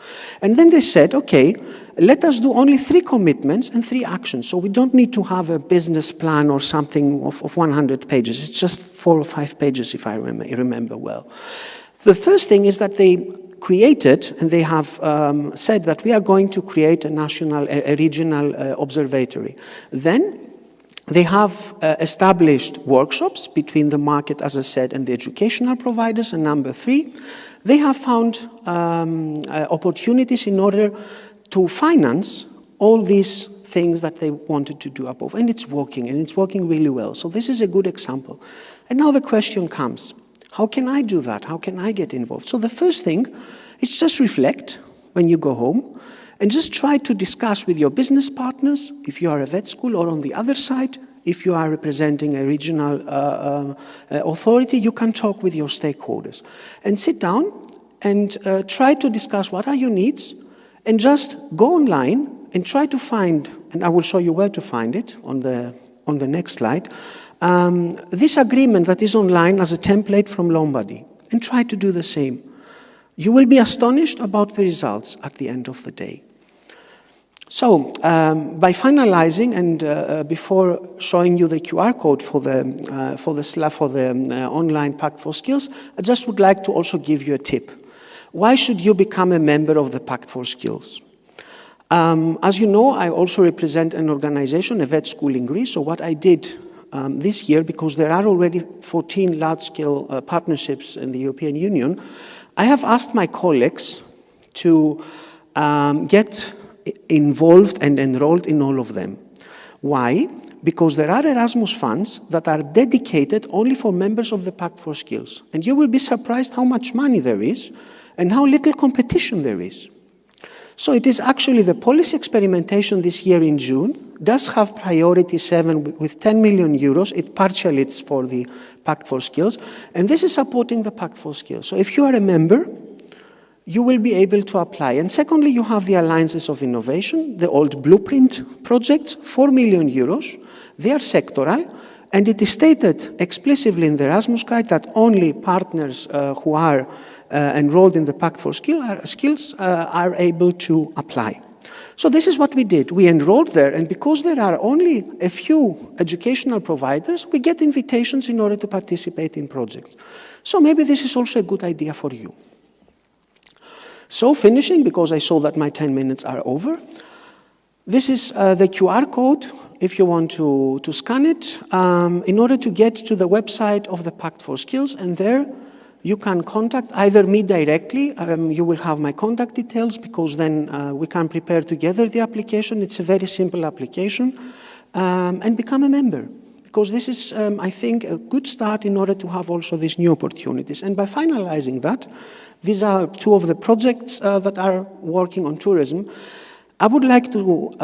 And then they said, okay, let us do only 3 commitments and 3 actions. So we don't need to have a business plan or something of 100 pages. It's just 4 or 5 pages, if I remember well. The first thing is that they created, and they have said that we are going to create a regional observatory. Then they have established workshops between the market, as I said, and the educational providers. And number 3, they have found opportunities in order to finance all these things that they wanted to do above. And it's working really well. So this is a good example. And now the question comes, how can I do that? How can I get involved? So the first thing is just reflect when you go home and just try to discuss with your business partners, if you are a vet school, or on the other side, if you are representing a regional authority, you can talk with your stakeholders and sit down and try to discuss what are your needs, and just go online and try to find, and I will show you where to find it on the next slide, this agreement that is online as a template from Lombardy, and try to do the same. You will be astonished about the results at the end of the day. So, by finalizing and before showing you the QR code for the online Pact for Skills, I just would like to also give you a tip. Why should you become a member of the Pact for Skills? As you know, I also represent an organization, a vet school in Greece. So what I did this year, because there are already 14 large-scale partnerships in the European Union, I have asked my colleagues to get involved and enrolled in all of them. Why? Because there are Erasmus funds that are dedicated only for members of the Pact for Skills. And you will be surprised how much money there is and how little competition there is. So it is actually the policy experimentation this year in June does have priority 7 with 10 million euros. It's for the Pact for Skills. And this is supporting the Pact for Skills. So if you are a member, you will be able to apply. And secondly, you have the Alliances of Innovation, the old blueprint projects, 4 million euros. They are sectoral, and it is stated explicitly in the Erasmus Guide that only partners who are enrolled in the Pact for Skills are able to apply. So this is what we did. We enrolled there, and because there are only a few educational providers, we get invitations in order to participate in projects. So maybe this is also a good idea for you. So finishing, because I saw that my 10 minutes are over, this is the QR code if you want to scan it in order to get to the website of the Pact for Skills, and there you can contact either me directly, you will have my contact details, because then we can prepare together the application. It's a very simple application, and become a member. Because this is, I think, a good start in order to have also these new opportunities. And by finalizing that, these are two of the projects that are working on tourism. I would like to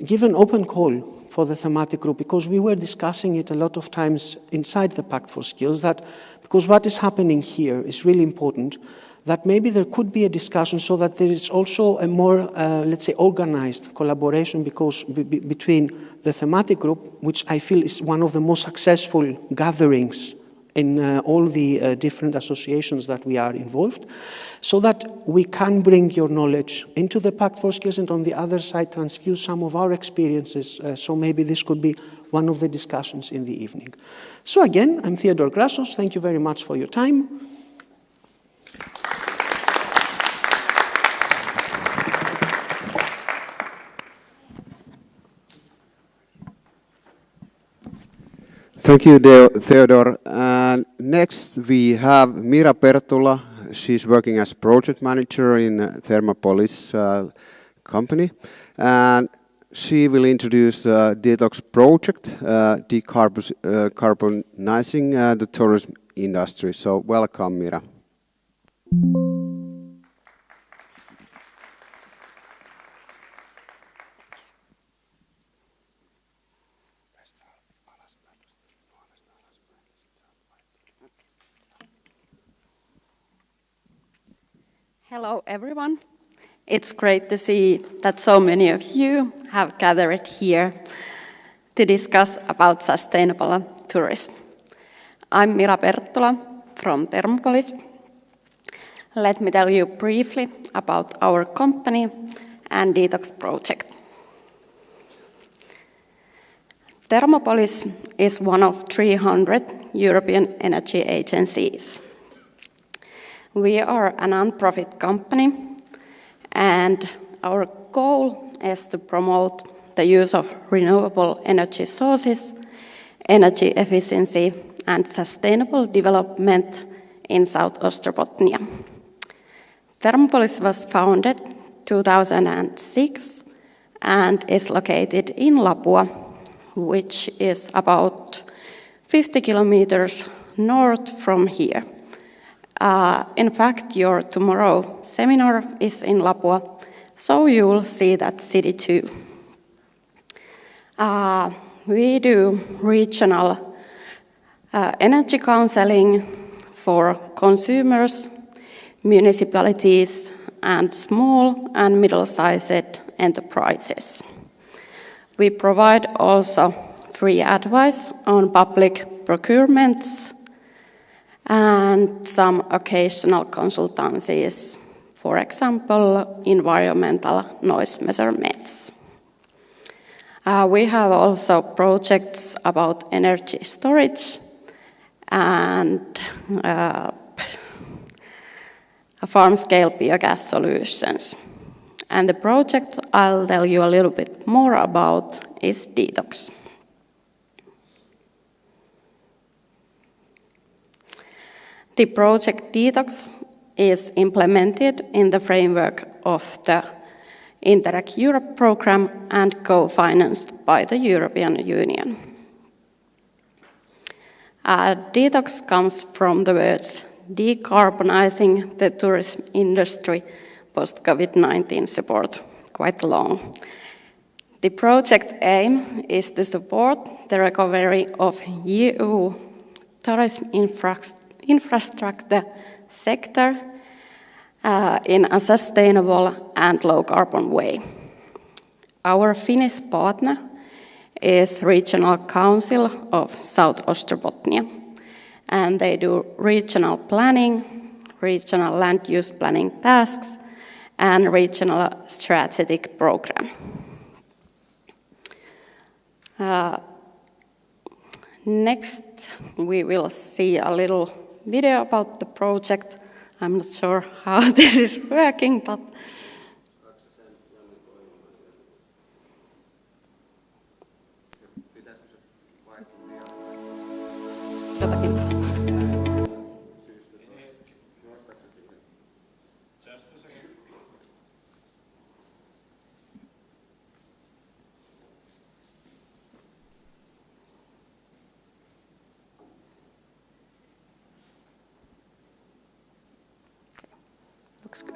give an open call for the thematic group, because we were discussing it a lot of times inside the Pact for Skills, that because what is happening here is really important, that maybe there could be a discussion so that there is also a more, let's say, organized collaboration between the thematic group, which I feel is one of the most successful gatherings in all the different associations that we are involved, so that we can bring your knowledge into the Pact for Skills, and on the other side transfuse some of our experiences, so maybe this could be one of the discussions in the evening. So again, I'm Theodore Grassos. Thank you very much for your time. Thank you, Theodore. Next, we have Mira Pertula. She's working as project manager in Thermopolis company, and she will introduce the Detox project, decarbonizing the tourism industry. So, welcome, Mira. Hello, everyone. It's great to see that so many of you have gathered here to discuss about sustainable tourism. I'm Mira Perttula from Thermopolis. Let me tell you briefly about our company and Detox project. Thermopolis is one of 300 European energy agencies. We are a non-profit company, and our goal is to promote the use of renewable energy sources, energy efficiency, and sustainable development in South Ostrobothnia. Thermopolis was founded 2006 and is located in Lapua, which is about 50 kilometers north from here. In fact, your tomorrow seminar is in Lapua, so you will see that city too. We do regional energy counseling for consumers, municipalities, and small and middle-sized enterprises. We provide also free advice on public procurements and some occasional consultancies, for example, environmental noise measurements. We have also projects about energy storage and farm-scale biogas solutions. And the project I'll tell you a little bit more about is Detox. The project Detox is implemented in the framework of the Interact Europe program and co-financed by the European Union. Detox comes from the words decarbonizing the tourism industry post-COVID-19 support, quite long. The project aim is to support the recovery of EU tourism infrastructure sector in a sustainable and low-carbon way. Our Finnish partner is Regional Council of South Ostrobothnia, and they do regional planning, regional land use planning tasks, and regional strategic program. Next, we will see a little video about the project. I'm not sure how this is working, but looks good.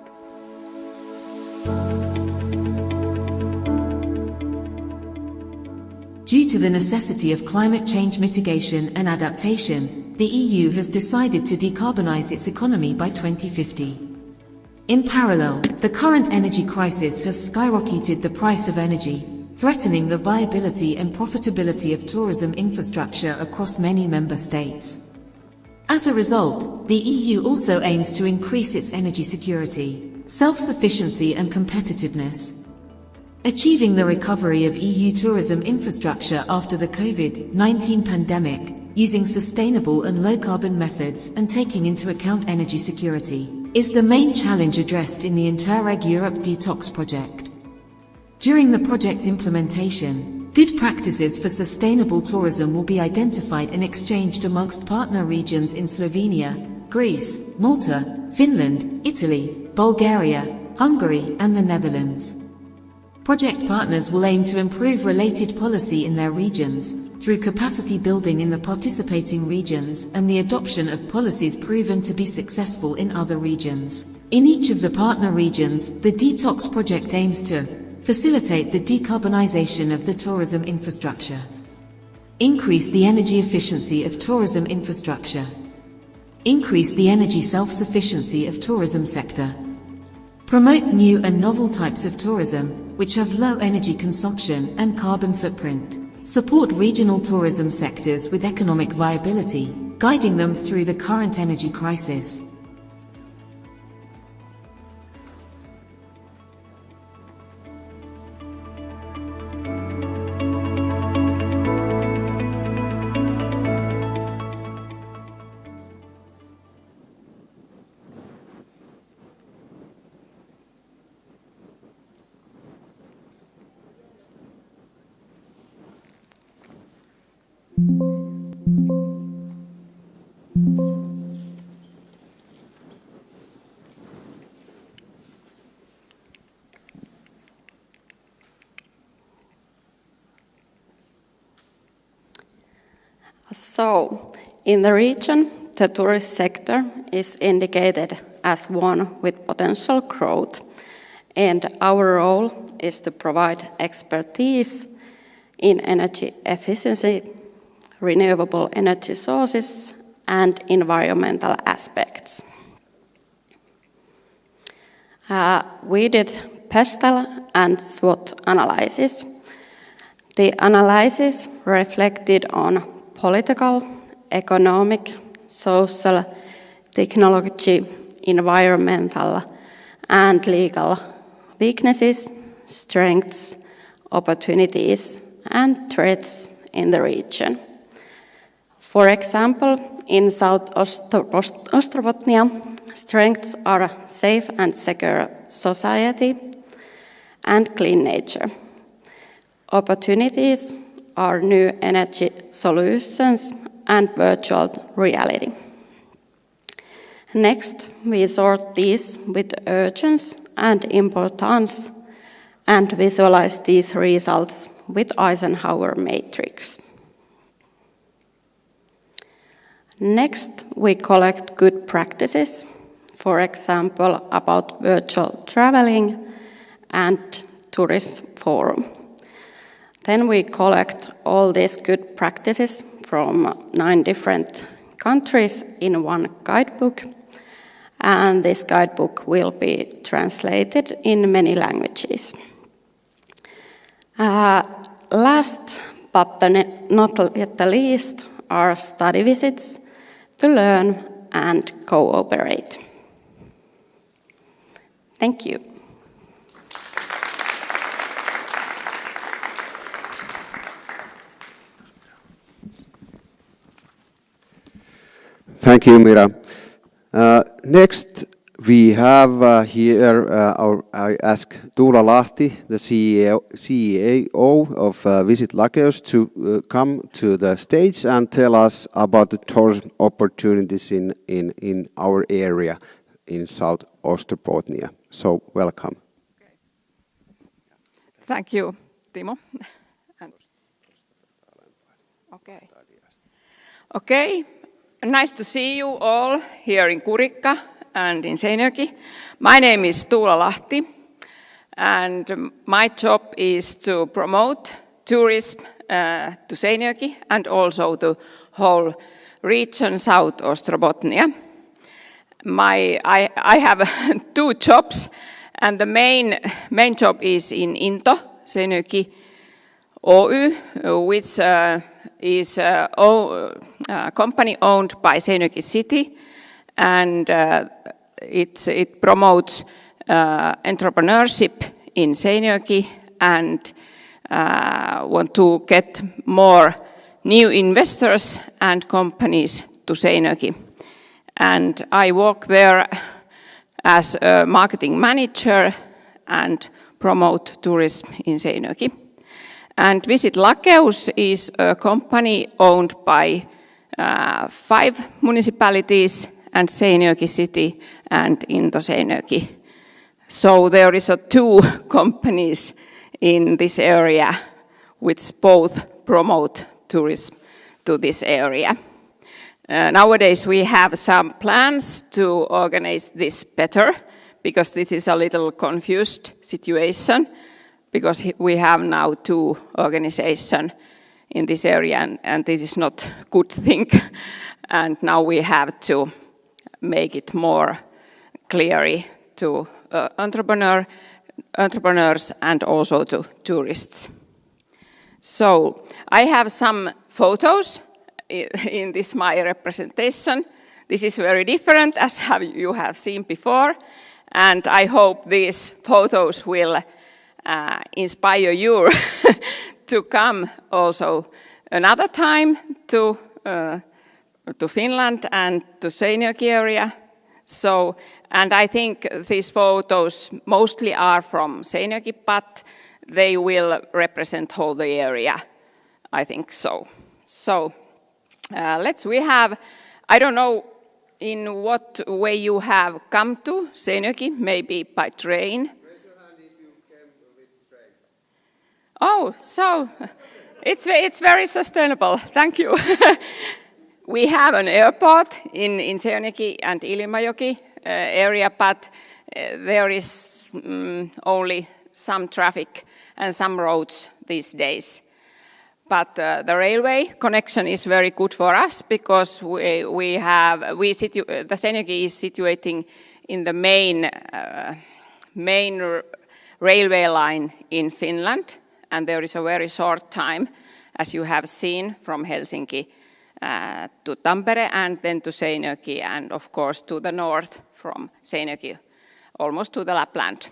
Due to the necessity of climate change mitigation and adaptation, the EU has decided to decarbonize its economy by 2050. In parallel, the current energy crisis has skyrocketed the price of energy, threatening the viability and profitability of tourism infrastructure across many member states. As a result, the EU also aims to increase its energy security, self-sufficiency and competitiveness. Achieving the recovery of EU tourism infrastructure after the COVID-19 pandemic, using sustainable and low-carbon methods and taking into account energy security, is the main challenge addressed in the Interreg Europe Detox project. During the project implementation, good practices for sustainable tourism will be identified and exchanged amongst partner regions in Slovenia, Greece, Malta, Finland, Italy, Bulgaria, Hungary and the Netherlands. Project partners will aim to improve related policy in their regions through capacity building in the participating regions and the adoption of policies proven to be successful in other regions. In each of the partner regions, the Detox project aims to facilitate the decarbonization of the tourism infrastructure, increase the energy efficiency of tourism infrastructure, increase the energy self-sufficiency of tourism sector, promote new and novel types of tourism which have low energy consumption and carbon footprint, support regional tourism sectors with economic viability, guiding them through the current energy crisis. So, in the region, the tourist sector is indicated as one with potential growth, and our role is to provide expertise in energy efficiency, renewable energy sources, and environmental aspects. We did PESTEL and SWOT analysis. The analysis reflected on political, economic, social, technology, environmental, and legal weaknesses, strengths, opportunities, and threats in the region. For example, in South Ostrobothnia, strengths are safe and secure society and clean nature. Opportunities are new energy solutions and virtual reality. Next, we sort these with urgency and importance and visualize these results with Eisenhower matrix. Next, we collect good practices, for example, about virtual traveling and tourism forum. Then we collect all these good practices from 9 different countries in one guidebook, and this guidebook will be translated in many languages. Last but not yet the least are study visits to learn and cooperate. Thank you. Thank you, Mira. Next, we have here, I ask Tuula Lahti, the CEO of Visit Lakeus, to come to the stage and tell us about the tourism opportunities in our area in South Ostrobothnia. So, welcome. Thank you, Timo. Okay. Nice to see you all here in Kurikka and in Seinäjoki. My name is Tuula Lahti, and my job is to promote tourism to Seinäjoki and also the whole region South Ostrobothnia. I have 2 jobs, and the main job is in Into Seinäjoki Oy, which is a company owned by Seinäjoki City, and it promotes entrepreneurship in Seinäjoki and want to get more new investors and companies to Seinäjoki. And I work there as a marketing manager and promote tourism in Seinäjoki. And Visit Lakeus is a company owned by 5 municipalities and Seinäjoki City and Into Seinäjoki. So there is 2 companies in this area which both promote tourism to this area. Nowadays we have some plans to organize this better, because this is a little confused situation, because we have now 2 organizations in this area, and this is not a good thing. And now we have to make it more clear to entrepreneurs and also to tourists. So I have some photos in this my representation. This is very different as you have seen before, and I hope these photos will inspire you to come also another time to Finland and to Seinäjoki area. So, and I think these photos mostly are from Seinäjoki, but they will represent whole the area. I think so. So we have, I don't know in what way you have come to Seinäjoki, maybe by train. Raise your hand if you came with train. Oh, so It's very sustainable. Thank you. We have an airport in Seinäjoki and Ilmajoki area, but there is only some traffic and some roads these days. But the railway connection is very good for us because the Seinäjoki is situating in the main railway line in Finland, and there is a very short time, as you have seen, from Helsinki to Tampere and then to Seinäjoki, and of course to the north from Seinäjoki, almost to the Lapland.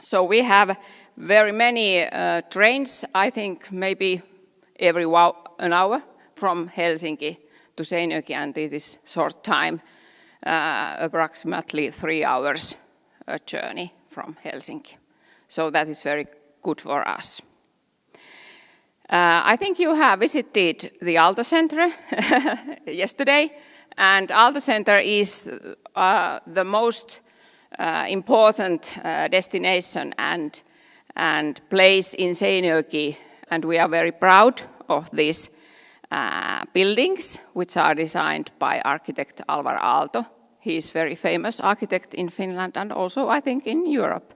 So we have very many trains, I think maybe every an hour from Helsinki to Seinäjoki, and this is short time, approximately 3 hours a journey from Helsinki. So that is very good for us. I think you have visited the Aalto Center yesterday, and Aalto Center is the most important destination and place in Seinäjoki, and we are very proud of these buildings, which are designed by architect Alvar Aalto. He is a very famous architect in Finland and also, I think, in Europe.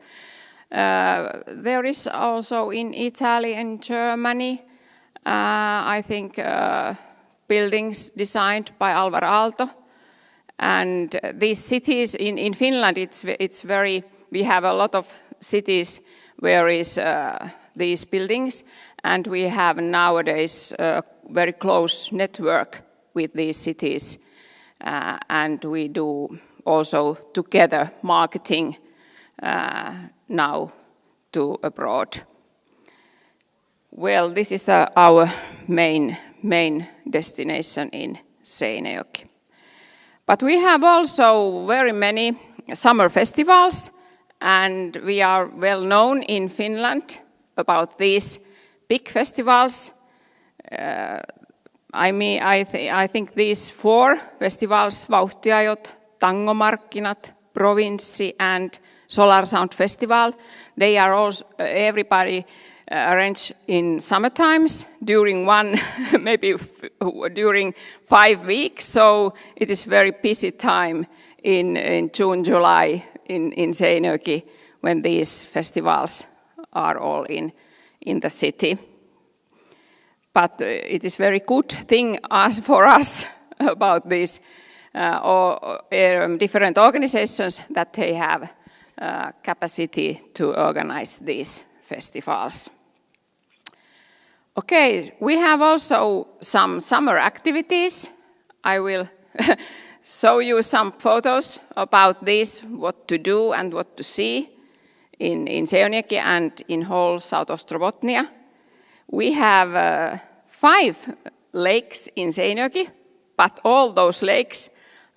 There is also in Italy and Germany, I think, buildings designed by Alvar Aalto. And these cities in Finland, it's very. We have a lot of cities where is these buildings, and we have nowadays a very close network with these cities, and we do also together marketing now to abroad. Well, this is our main destination in Seinäjoki. But we have also very many summer festivals, and we are well known in Finland about these big festivals. I think these 4 festivals, Vauhtiajot, Tangomarkkinat, Provinssi, and Solar Sound Festival, they are also everybody arranged in summer times during during 5 weeks. So it is very busy time in June, July in Seinäjoki when these festivals are all in the city. But it is very good thing for us about these different organizations that they have capacity to organize these festivals. Okay, we have also some summer activities. I will show you some photos about this, what to do and what to see in Seinäjoki and in whole South Ostrobothnia. We have 5 lakes in Seinäjoki, but all those lakes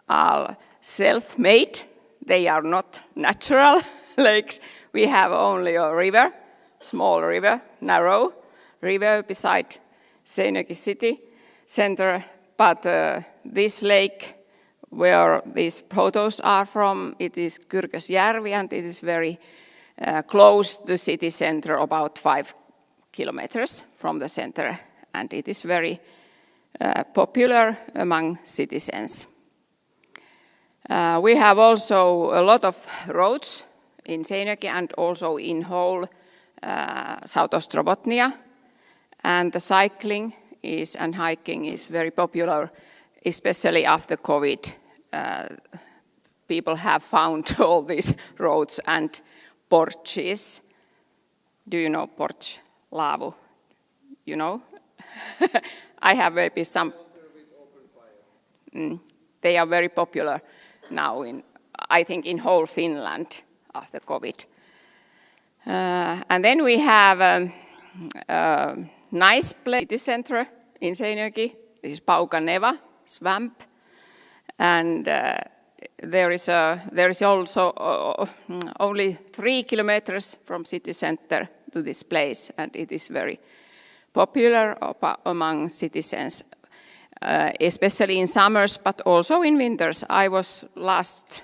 are self-made. They are not natural lakes. We have only a river, small river, narrow river beside Seinäjoki city center. But this lake where these photos are from, it is Kyrkösjärvi, and it is very close to city center, about 5 kilometers from the center, and it is very popular among citizens. We have also a lot of roads in Seinäjoki and also in whole South Ostrobothnia, and the cycling and hiking is very popular, especially after COVID. People have found all these roads and porches. Do you know porch? Laavu, you know? I have maybe some. They are very popular now I think in whole Finland after COVID. And then we have a nice place, city center in Seinäjoki. This is Paukaneva swamp, and there is also only 3 kilometers from city center to this place, and it is very popular among citizens, especially in summers, but also in winters. I was last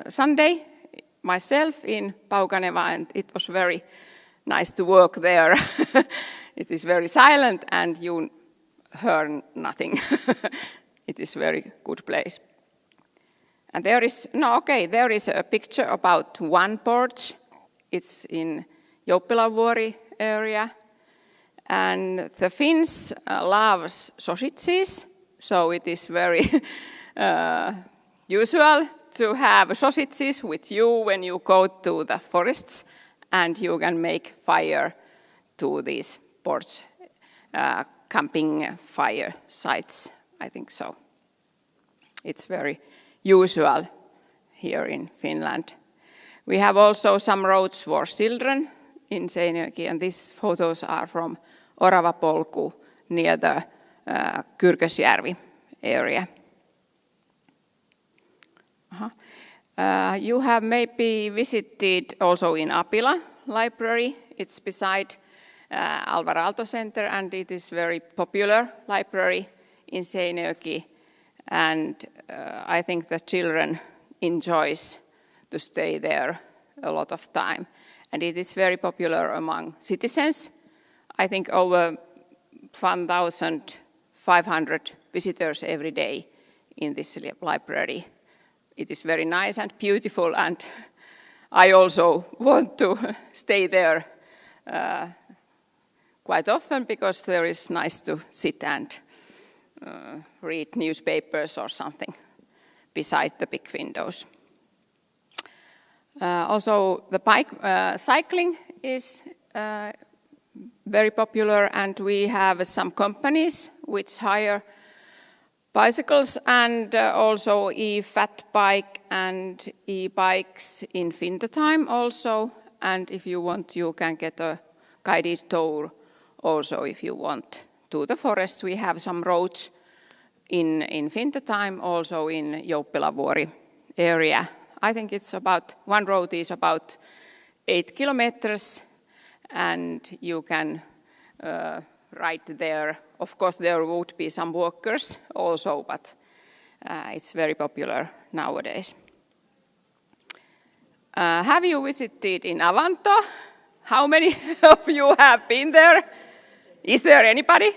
Sunday myself in Paukaneva, and it was very nice to work there. It is very silent and you hear nothing. It is very good place. And there is, there is a picture about one porch. It's in Jouppelavuori area. And the Finns love sausages, so it is very usual to have sausages with you when you go to the forests, and you can make fire to these porch camping fire sites, I think so. It's very usual here in Finland. We have also some roads for children in Seinäjoki, and these photos are from Oravapolku near the Kyrkösjärvi area. You have maybe visited also in Apila library. It's beside Alvar Aalto Center, and it is very popular library in Seinäjoki. And I think the children enjoys to stay there a lot of time. And it is very popular among citizens. I think over 1,500 visitors every day in this library. It is very nice and beautiful, and I also want to stay there quite often because there is nice to sit and read newspapers or something beside the big windows. Also, the cycling is very popular, and we have some companies which hire bicycles and also EfVET bike and e-bikes in winter time also. And if you want, you can get a guided tour also if you want to the forest. We have some roads in winter time also in Jouppelavuori area. I think it's about, one road is about 8 kilometers, and you can ride there. Of course, there would be some walkers also, but it's very popular nowadays. Have you visited in Avanto? How many of you have been there? Is there anybody?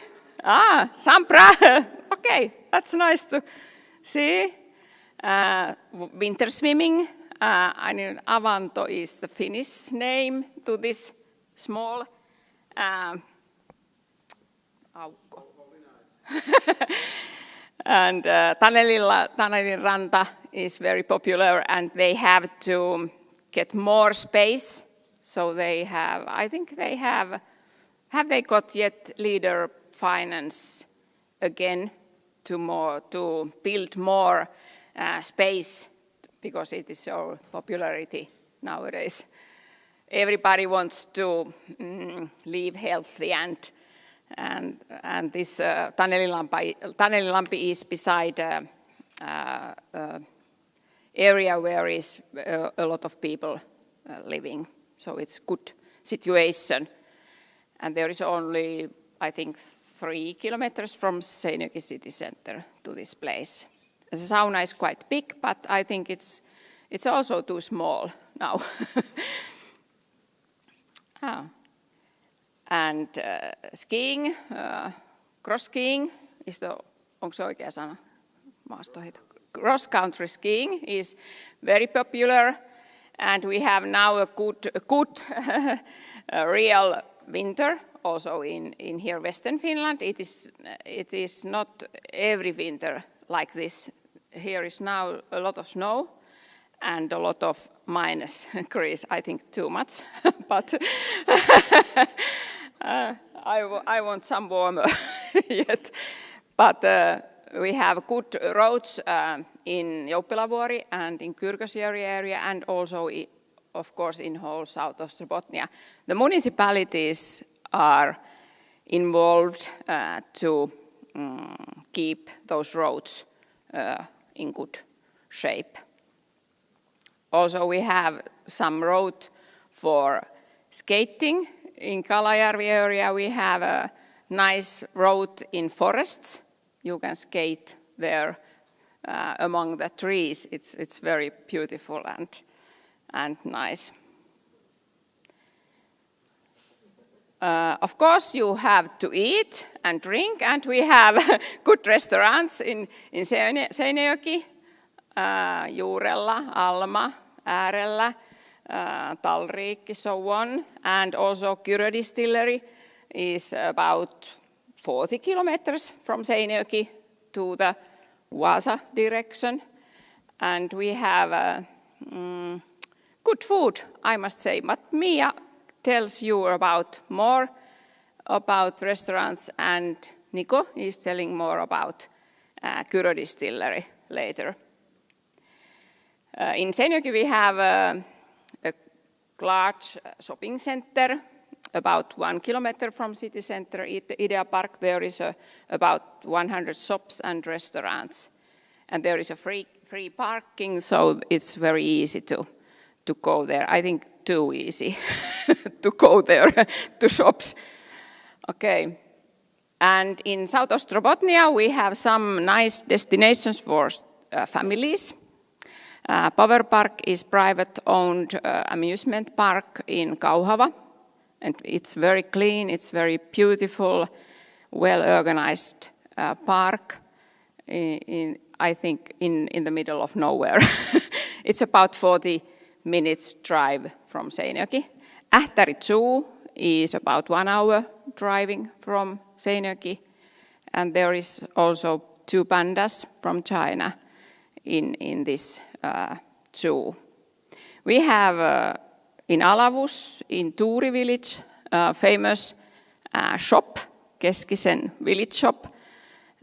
Sampra. Okay, that's nice to see. Winter swimming. Avanto is the Finnish name to this small aukko. And Tanelin Ranta is very popular, and they have to get more space. So they have, I think they have they got yet leader finance again to build more space, because it is so popularity nowadays. Everybody wants to live healthy, and this Tanelilampi is beside area where is a lot of people living, so it's good situation. And there is only, I think, 3 kilometers from Seinäjoki city center to this place. The sauna is quite big, but I think it's also too small now. And skiing, cross skiing is the, onko se oikea sana? Maastoheitto. Cross country skiing is very popular, and we have now a good real winter also in here Western Finland. It is not every winter like this. Here is now a lot of snow and a lot of minus degrees, I think too much, but I want some warmer yet. But we have good roads in Jouppelavuori and in Kyrkösjärvi area, and also, of course, in whole south of Ostrobothnia. The municipalities are involved to keep those roads in good shape. Also, we have some road for skating. In Kalajärvi area, we have a nice road in forests. You can skate there among the trees. It's very beautiful and nice. Of course, you have to eat and drink, and we have good restaurants in Seinäjoki, Juurella, Alma, Äärellä, Talriikki, so on. And also Kyrö Distillery is about 40 kilometers from Seinäjoki to the Vaasa direction. And we have good food, I must say. But Mia tells you more about restaurants, and Nico is telling more about Kyrö Distillery later. In Seinäjoki we have a large shopping center, about 1 kilometer from city center, Idea Park. There is about 100 shops and restaurants, and there is a free parking, so it's very easy to go there. I think too easy to go there to shops. Okay. And in South Ostrobotnia we have some nice destinations for families. Power Park is private-owned amusement park in Kauhava, and it's very clean, it's very beautiful, well-organized park, I think in the middle of nowhere. It's about 40 minutes drive from Seinäjoki. Ähtäri Zoo is about 1 hour driving from Seinäjoki, and there is also 2 pandas from China in this zoo. We have in Alavus, in Tuuri village, a famous shop, Keskisen village shop,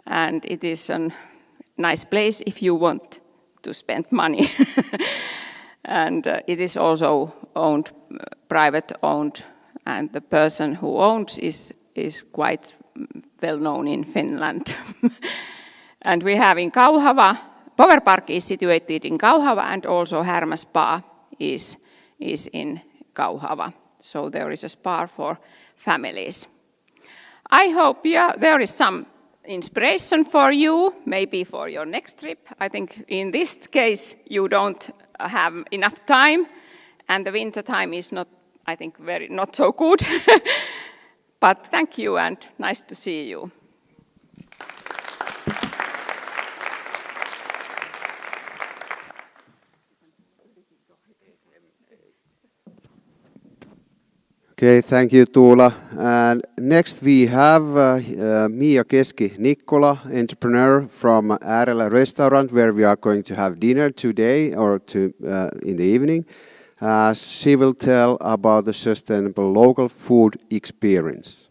and it is a nice place if you want to spend money. And it is also owned, private-owned, and the person who owns is quite well known in Finland. And we have in Kauhava, Power Park is situated in Kauhava, and also Härmä Spa is in Kauhava. So there is a spa for families. I hope there is some inspiration for you, maybe for your next trip. I think in this case you don't have enough time, and the winter time is not, I think, not so good. But thank you, and nice to see you. Okay, thank you, Tuula. And next we have Mia Keski-Nikkola, entrepreneur from Äärellä restaurant, where we are going to have dinner today or in the evening. She will tell about the sustainable local food experience.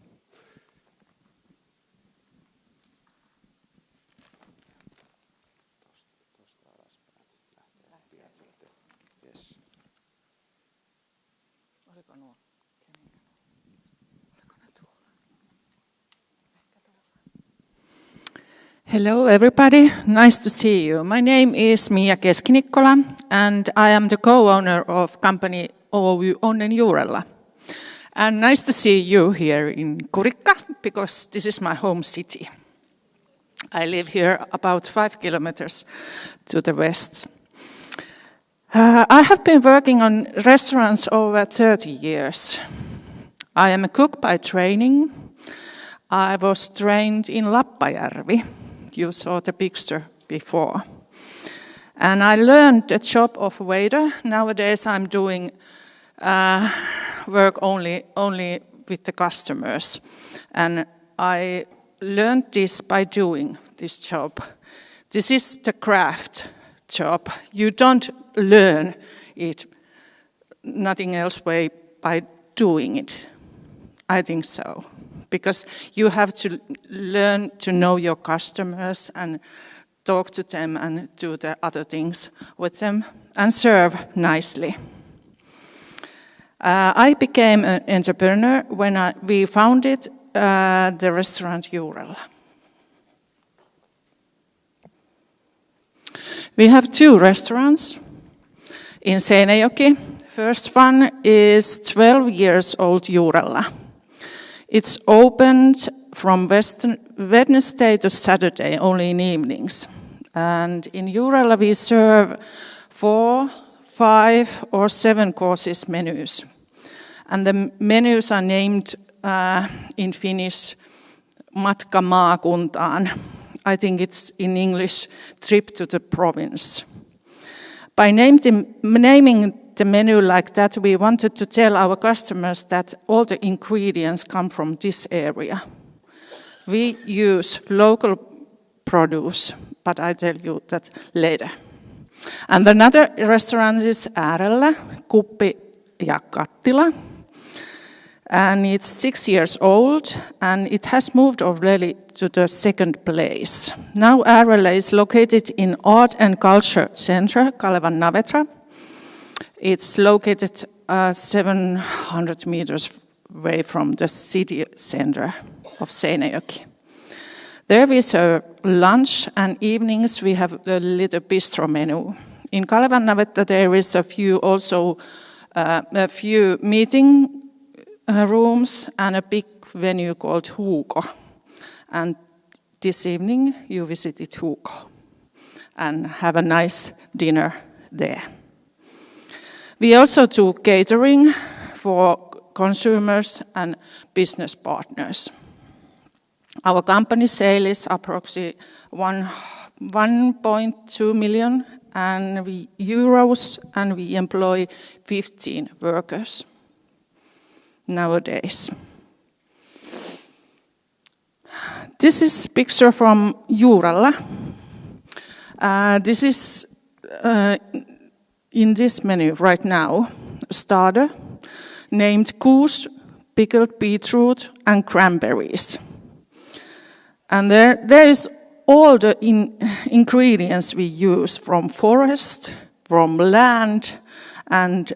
Hello everybody, nice to see you. My name is Mia Keski-Nikkola and I am the co-owner of company Oy Onnen Juurella. And nice to see you here in Kurikka, because this is my home city. I live here about 5 kilometers to the west. I have been working on restaurants over 30 years. I am a cook by training. I was trained in Lappajärvi. You saw the picture before. And I learned the job of waiter. Nowadays I'm doing work only with the customers. And I learned this by doing this job. This is the craft job. You don't learn it nothing else way by doing it. I think so. Because you have to learn to know your customers and talk to them and do the other things with them and serve nicely. I became an entrepreneur when we founded the restaurant Juurella. We have 2 restaurants in Seinäjoki. First one is 12 years old Juurella. It's opened from Wednesday to Saturday, only in evenings. And in Juurella we serve 4, 5 or 7 courses menus. And the menus are named in Finnish, matka maakuntaan. I think it's in English, trip to the province. By naming the menu like that, we wanted to tell our customers that all the ingredients come from this area. We use local produce, but I tell you that later. And another restaurant is Äärellä, Kuppi ja Kattila. And it's 6 years old, and it has moved already to the second place. Now Äärellä is located in Art and Culture Center, Kalevan Navetra. It's located 700 meters away from the city center of Seinäjoki. There we serve lunch, and evenings we have a little bistro menu. In Kalevan Navetra there is a few meeting rooms and a big venue called Huuko. And this evening you visited Huuko and have a nice dinner there. We also do catering for consumers and business partners. Our company sale is approximately 1.2 million euros, and we employ 15 workers nowadays. This is a picture from Juurella. This is in this menu right now, starter named goose, pickled beetroot and cranberries. And there is all the ingredients we use from forest, from land, and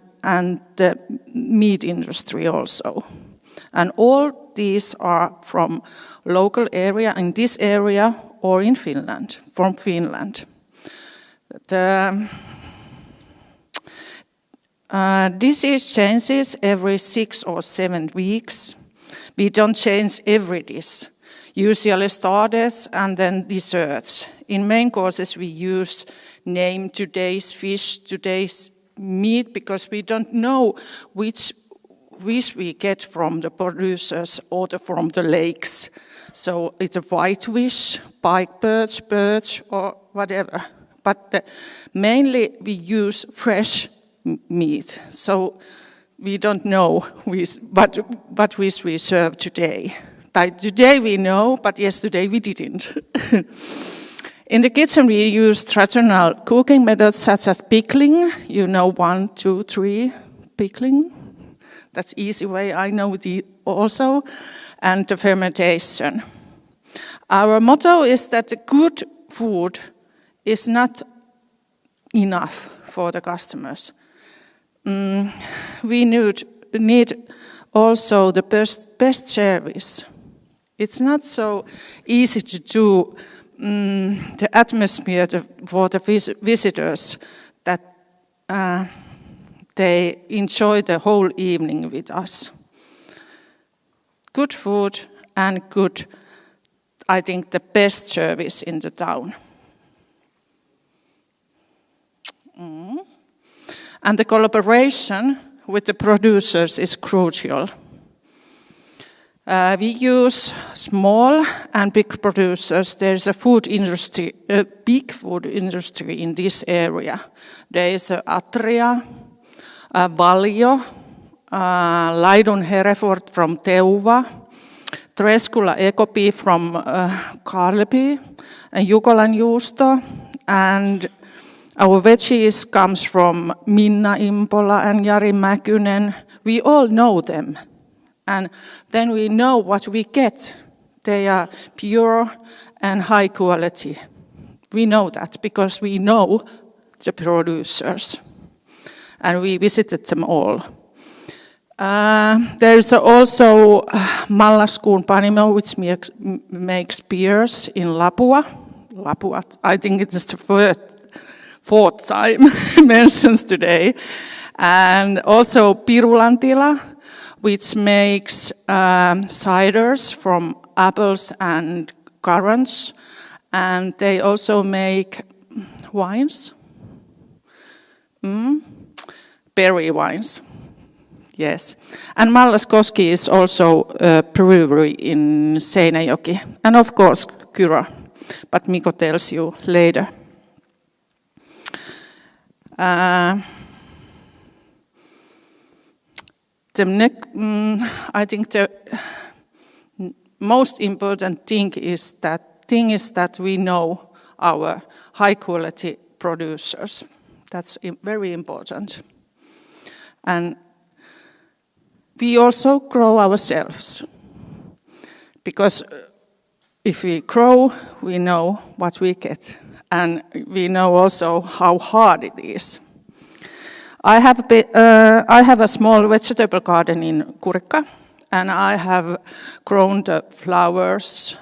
the meat industry also. And all these are from local area, in this area or in Finland, from Finland. Dish changes every 6 or 7 weeks. We don't change every dish. Usually starters and then desserts. In main courses we use name today's fish, today's meat, because we don't know which we get from the producers or from the lakes. So it's a white fish, pike perch or whatever. But mainly we use fresh meat. So we don't know what fish we serve today. Today we know, but yesterday we didn't. In the kitchen we use traditional cooking methods such as pickling. You know 1, 2, 3 pickling. That's easy way, I know also. And the fermentation. Our motto is that good food is not enough for the customers. We need also the best service. It's not so easy to do the atmosphere for the visitors that they enjoy the whole evening with us. Good food and good, I think, the best service in the town. And the collaboration with the producers is crucial. We use small and big producers. There's a food industry, a big food industry in this area. There is Atria, Valio, Laidun Hereford from Teuva, Treskula Ekopi from Karlepi, and Jukolan Juusto, and our veggies comes from Minna Impola and Jari Mäkynen. We all know them. And then we know what we get. They are pure and high quality. We know that because we know the producers. And we visited them all. There's also Mallaskuun Panimo, which makes beers in Lapua. Lapua, I think it's the fourth time mentioned today. And also Pirulantila, which makes ciders from apples and currants. And they also make wines, berry wines. Yes. And Mallaskoski is also a brewery in Seinäjoki. And of course, Kyro. But Mikko tells you later. I think the most important thing is that we know our high quality producers. That's very important. And we also grow ourselves. Because if we grow, we know what we get. And we know also how hard it is. I have a small vegetable garden in Kurikka, and I have grown the flowers.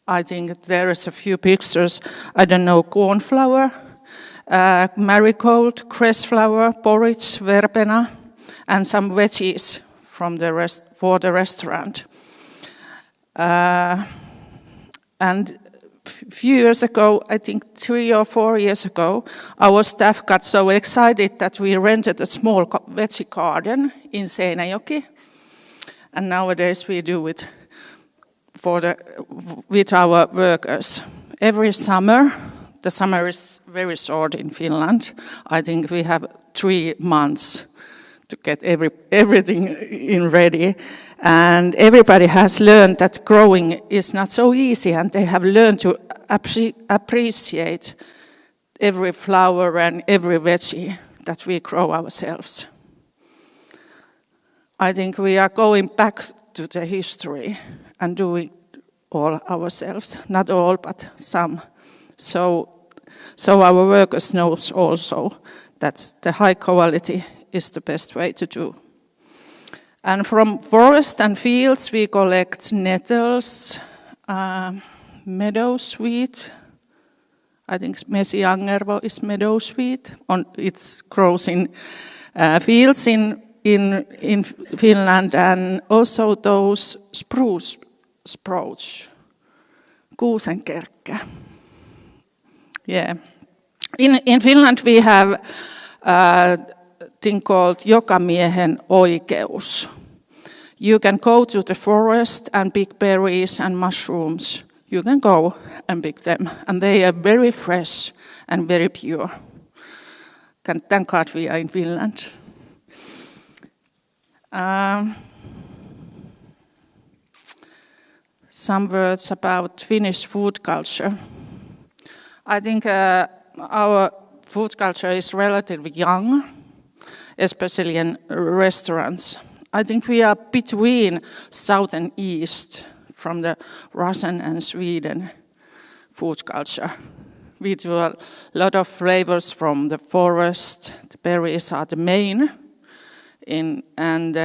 I think there is a few pictures. I don't know, cornflower, marigold, cress flower, porridge, verbena, and some veggies for the restaurant. And few years ago, I think 3 or 4 years ago, our staff got so excited that we rented a small veggie garden in Seinäjoki. And nowadays we do it with our workers. Every summer, the summer is very short in Finland. I think we have 3 months to get everything in ready. And everybody has learned that growing is not so easy, and they have learned to appreciate every flower and every veggie that we grow ourselves. I think we are going back to the history and doing all ourselves. Not all, but some. So our workers knows also that the high quality is the best way to do. And from forest and fields, we collect nettles, meadowsweet. I think Mesiangervo is meadowsweet. It grows in fields in Finland, and also those spruce sprouts, kuusenkerkkä. Yeah. In Finland, we have a thing called jokamiehen oikeus. You can go to the forest and pick berries and mushrooms. You can go and pick them, and they are very fresh and very pure. Thank God we are in Finland. Some words about Finnish food culture. I think our food culture is relatively young, especially in restaurants. I think we are between South and East from the Russian and Sweden food culture. We do a lot of flavors from the forest. The berries are the main, and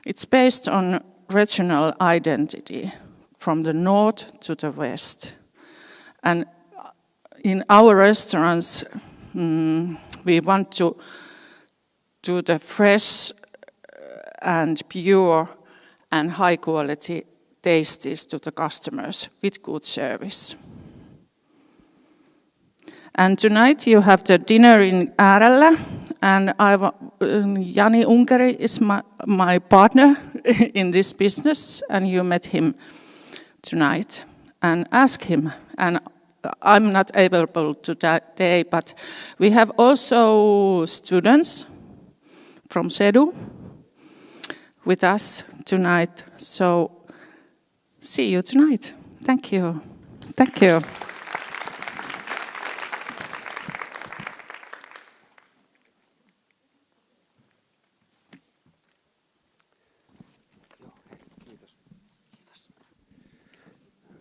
it's based on regional identity from the north to the west. And in our restaurants, we want to do the fresh and pure and high quality tastes to the customers with good service. And tonight you have the dinner in Äärellä, and Jani Unkari is my partner in this business, and you met him tonight. And ask him, and I'm not available today, but we have also students from Sedu with us tonight. So see you tonight. Thank you. Thank you.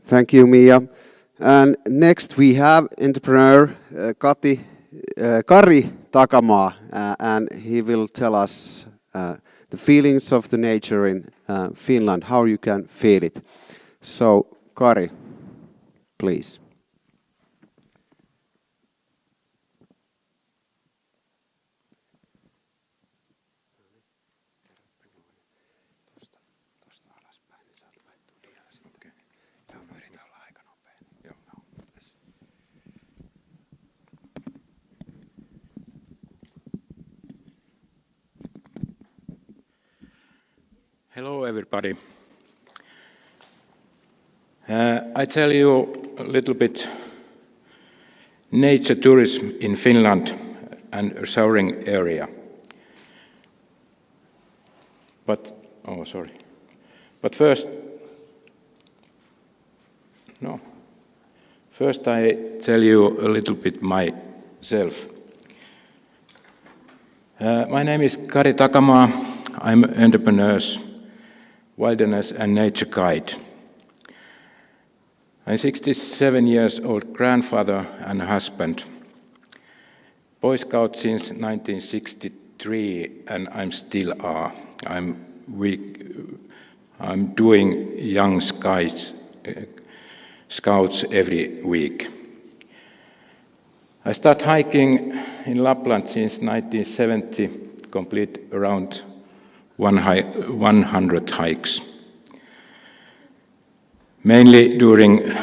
Thank you, Mia. And next we have entrepreneur Kari Takamaa, and he will tell us the feelings of the nature in Finland, how you can feel it. So, Kari, please. Hello, everybody. I tell you a little bit nature tourism in Finland and a surrounding area. But first I tell you a little bit myself. My name is Kari Takamaa. I'm an entrepreneur, wilderness and nature guide. I'm 67 years old grandfather and husband. Boy Scout since 1963, and I'm still are. I'm doing young scouts every week. I start hiking in Lapland since 1970, complete around 100 hikes. Mainly during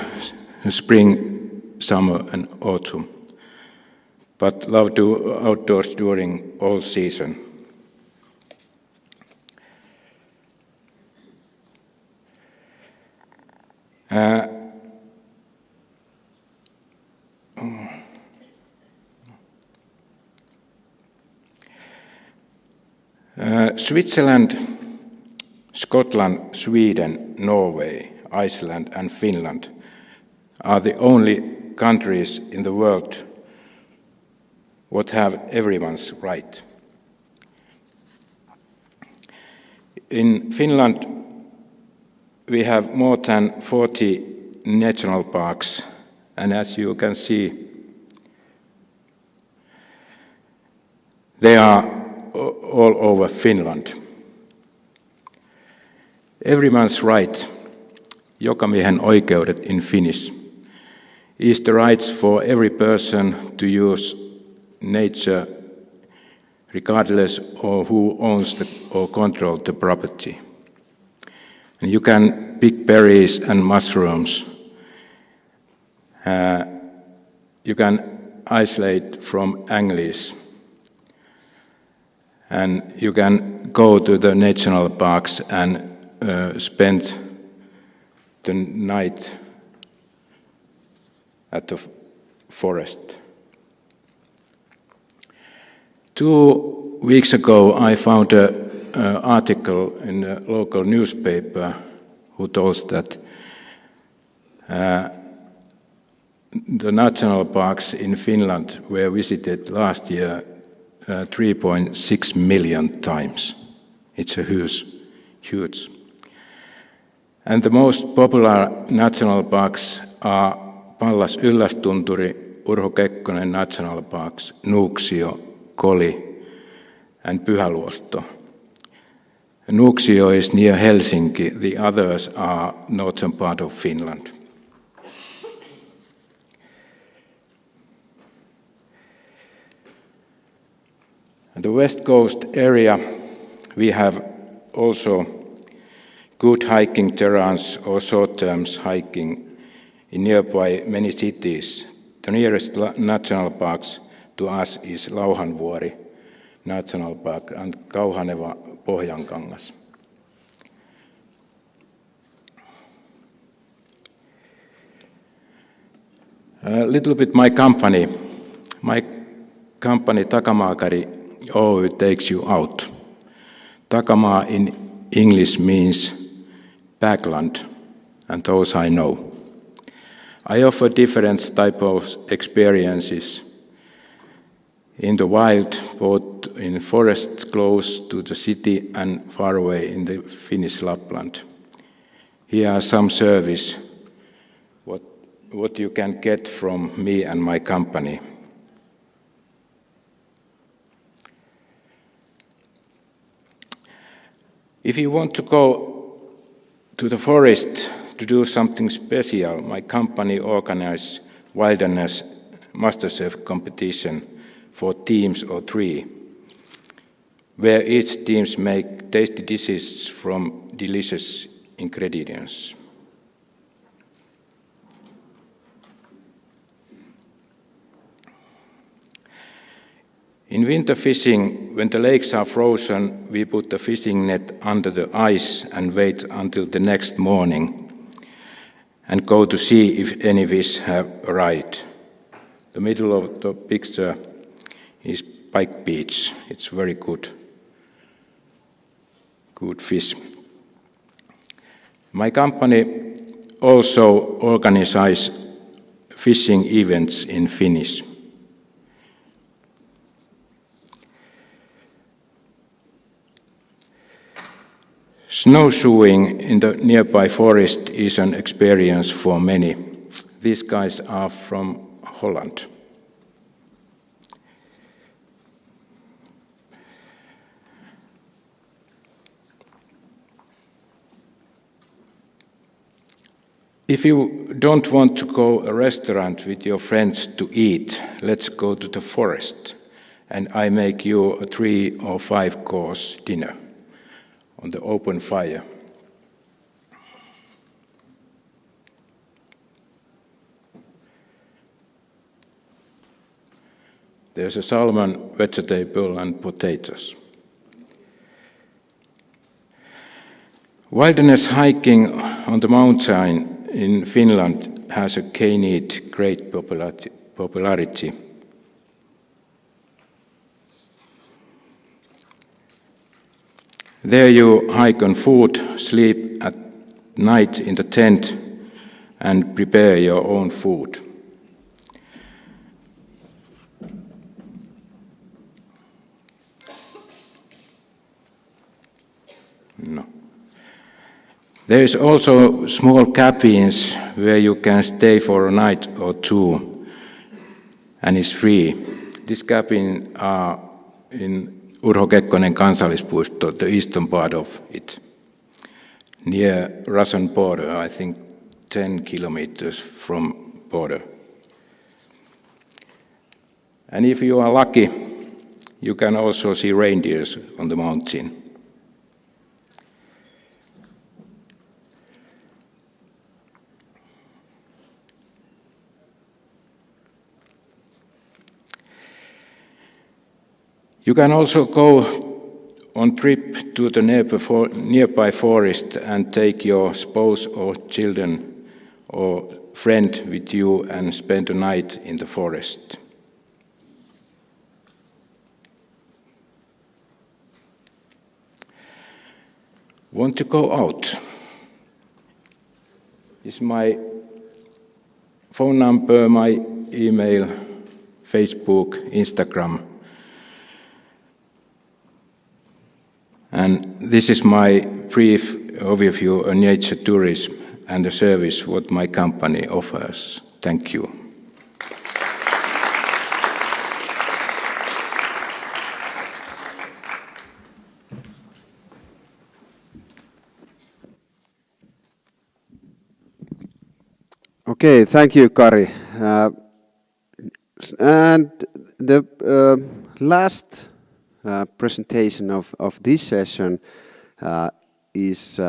spring, summer and autumn, but love to outdoors during all season. Switzerland, Scotland, Sweden, Norway, Iceland and Finland are the only countries in the world what have everyone's right. In Finland, we have more than 40 national parks, and as you can see, they are all over Finland. Everyone's right, jokamiehen oikeudet in Finnish, is the rights for every person to use nature regardless of who owns or controls the property. And you can pick berries and mushrooms. You can isolate from anglers. And you can go to the national parks and spend the night at the forest. 2 weeks ago, I found an article in a local newspaper who told that the national parks in Finland were visited last year 3.6 million times. It's a huge. And the most popular national parks are Pallas Yllästunturi, Urho Kekkonen National Parks, Nuuksio, Koli and Pyhäluosto. Nuuksio is near Helsinki, the others are northern part of Finland. The West Coast area, we have also good hiking terrains or short-term hiking in nearby many cities. The nearest national parks to us is Lauhanvuori National Park and Kauhaneva Pohjankangas. A little bit my company. My company Takamaakari Oy takes you out. Takamaa in English means backland, and those I know. I offer different type of experiences in the wild, both in forests close to the city and far away in the Finnish Lapland. Here are some service what you can get from me and my company. If you want to go to the forest to do something special, my company organizes wilderness MasterChef competition for teams of 3, where each teams make tasty dishes from delicious ingredients. In winter fishing, when the lakes are frozen, we put the fishing net under the ice and wait until the next morning and go to see if any fish have arrived. The middle of the picture is Pike Beach. It's very good fish. My company also organizes fishing events in Finnish. Snowshoeing in the nearby forest is an experience for many. These guys are from Holland. If you don't want to go to a restaurant with your friends to eat, let's go to the forest, and I make you a 3 or 5 course dinner on the open fire. There's a salmon, vegetable, and potatoes. Wilderness hiking on the mountain in Finland has gained great popularity. There you hike on foot, sleep at night in the tent, and prepare your own food. No. There is also small cabins where you can stay for a night or two, and it's free. These cabins are in Urho Kekkonen kansallispuisto, the eastern part of it, near Russian border, I think 10 kilometers from border. And if you are lucky, you can also see reindeers on the mountain. You can also go on trip to the nearby forest and take your spouse or children or friend with you and spend a night in the forest. Want to go out? This is my phone number, my email, Facebook, Instagram. And this is my brief overview on nature tourism and the service what my company offers. Thank you. Okay, thank you, Kari. And the last presentation of this session is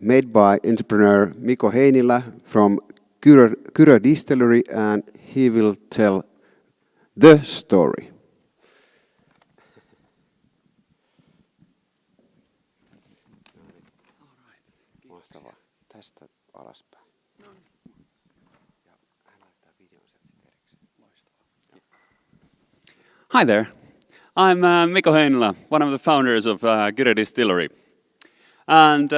made by entrepreneur Mikko Heinilä from Kyrö Distillery, and he will tell the story. Hi there. I'm Mikko Heinilä, one of the founders of Kyrö Distillery. And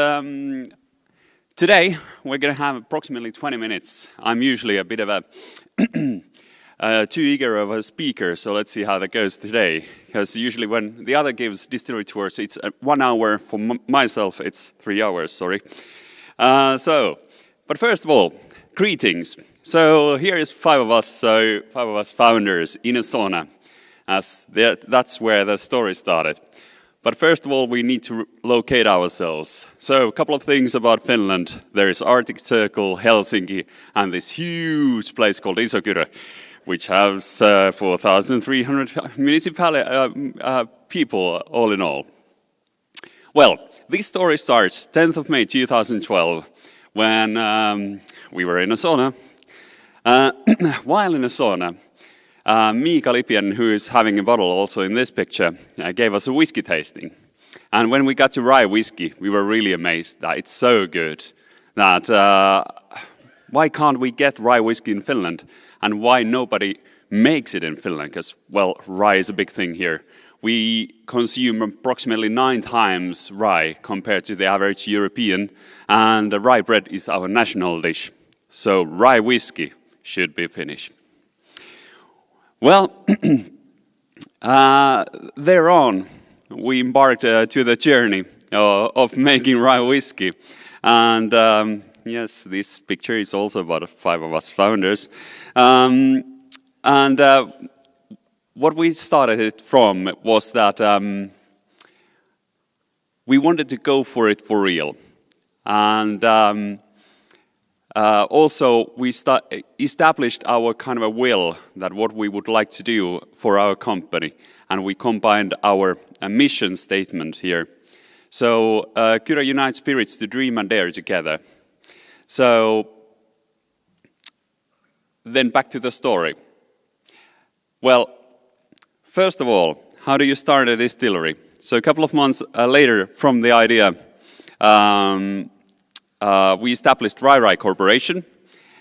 today we're going to have approximately 20 minutes. I'm usually a bit of a too eager of a speaker, so let's see how that goes today. Because usually when the other gives distillery tours, it's 1 hour. For myself, it's 3 hours, sorry. But first of all, greetings. So here is 5 of us, so 5 of us founders in a sauna. That's where the story started. But first of all, we need to locate ourselves. So a couple of things about Finland. There is Arctic Circle, Helsinki, and this huge place called Iso-Kyrö, which has 4,300 people all in all. Well, this story starts 10th of May 2012, when we were in a sauna. While in a sauna, Mika Lipien, who is having a bottle also in this picture, gave us a whiskey tasting. And when we got to rye whiskey, we were really amazed that it's so good that why can't we get rye whiskey in Finland? And why nobody makes it in Finland? Because, well, rye is a big thing here. We consume approximately 9 times rye compared to the average European, and rye bread is our national dish. So rye whiskey should be Finnish. Well, thereon, we embarked to the journey of making rye whiskey. And yes, this picture is also about 5 of us founders. What we started it from was that we wanted to go for it for real. And also we established our kind of a will that what we would like to do for our company. And we combined our mission statement here. So Kyrö unites spirits to dream and dare together. So then back to the story. Well, first of all, how do you start a distillery? So a couple of months later from the idea, we established Rye Corporation.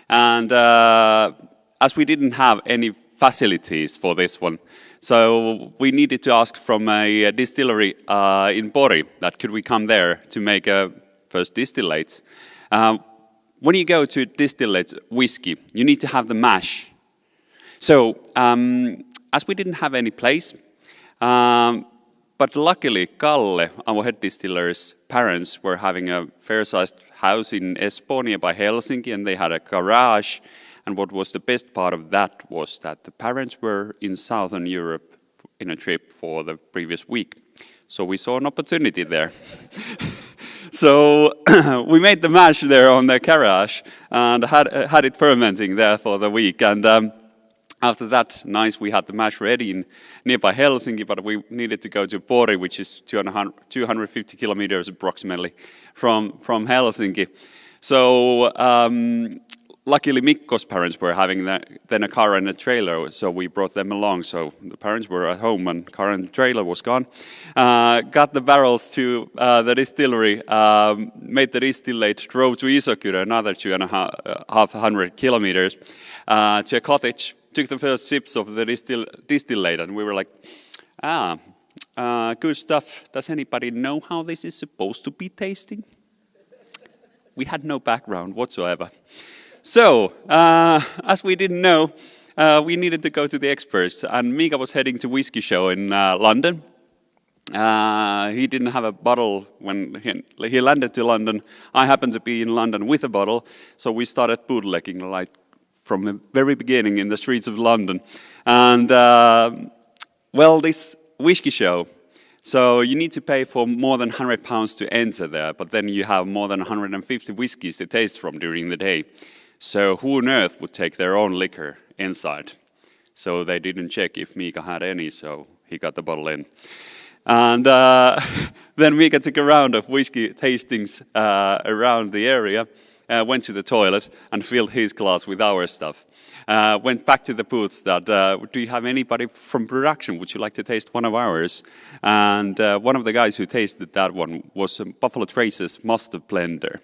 And as we didn't have any facilities for this one, so we needed to ask from a distillery in Pori that could we come there to make a first distillate. When you go to distillate whiskey, you need to have the mash. So as we didn't have any place, but luckily Kalle, our head distiller's parents, were having a fair-sized house in Espoo nearby Helsinki, and they had a garage. And what was the best part of that was that the parents were in Southern Europe in a trip for the previous week. So we saw an opportunity there. So we made the mash there on the garage and had it fermenting there for the week. And after that, we had the mash ready in nearby Helsinki, but we needed to go to Pori, which is 250 kilometers approximately from Helsinki. So luckily Mikko's parents were having then a car and a trailer, so we brought them along. So the parents were at home and car and trailer was gone. Got the barrels to the distillery, made the distillate, drove to Isokyrö, another 250 kilometers, to a cottage, took the first sips of the distillate, and we were like, good stuff. Does anybody know how this is supposed to be tasting? We had no background whatsoever. So, as we didn't know, we needed to go to the experts, and Mika was heading to whiskey show in London. He didn't have a bottle when he landed to London. I happened to be in London with a bottle, so we started bootlegging like from the very beginning in the streets of London. And, well, this whiskey show, so you need to pay for more than £100 to enter there, but then you have more than 150 whiskies to taste from during the day. So who on earth would take their own liquor inside? So they didn't check if Mika had any, so he got the bottle in. And then Mika took a round of whiskey tastings around the area, went to the toilet and filled his glass with our stuff. Went back to the booths that, do you have anybody from production? Would you like to taste one of ours? And one of the guys who tasted that one was Buffalo Trace's Mustard Blender.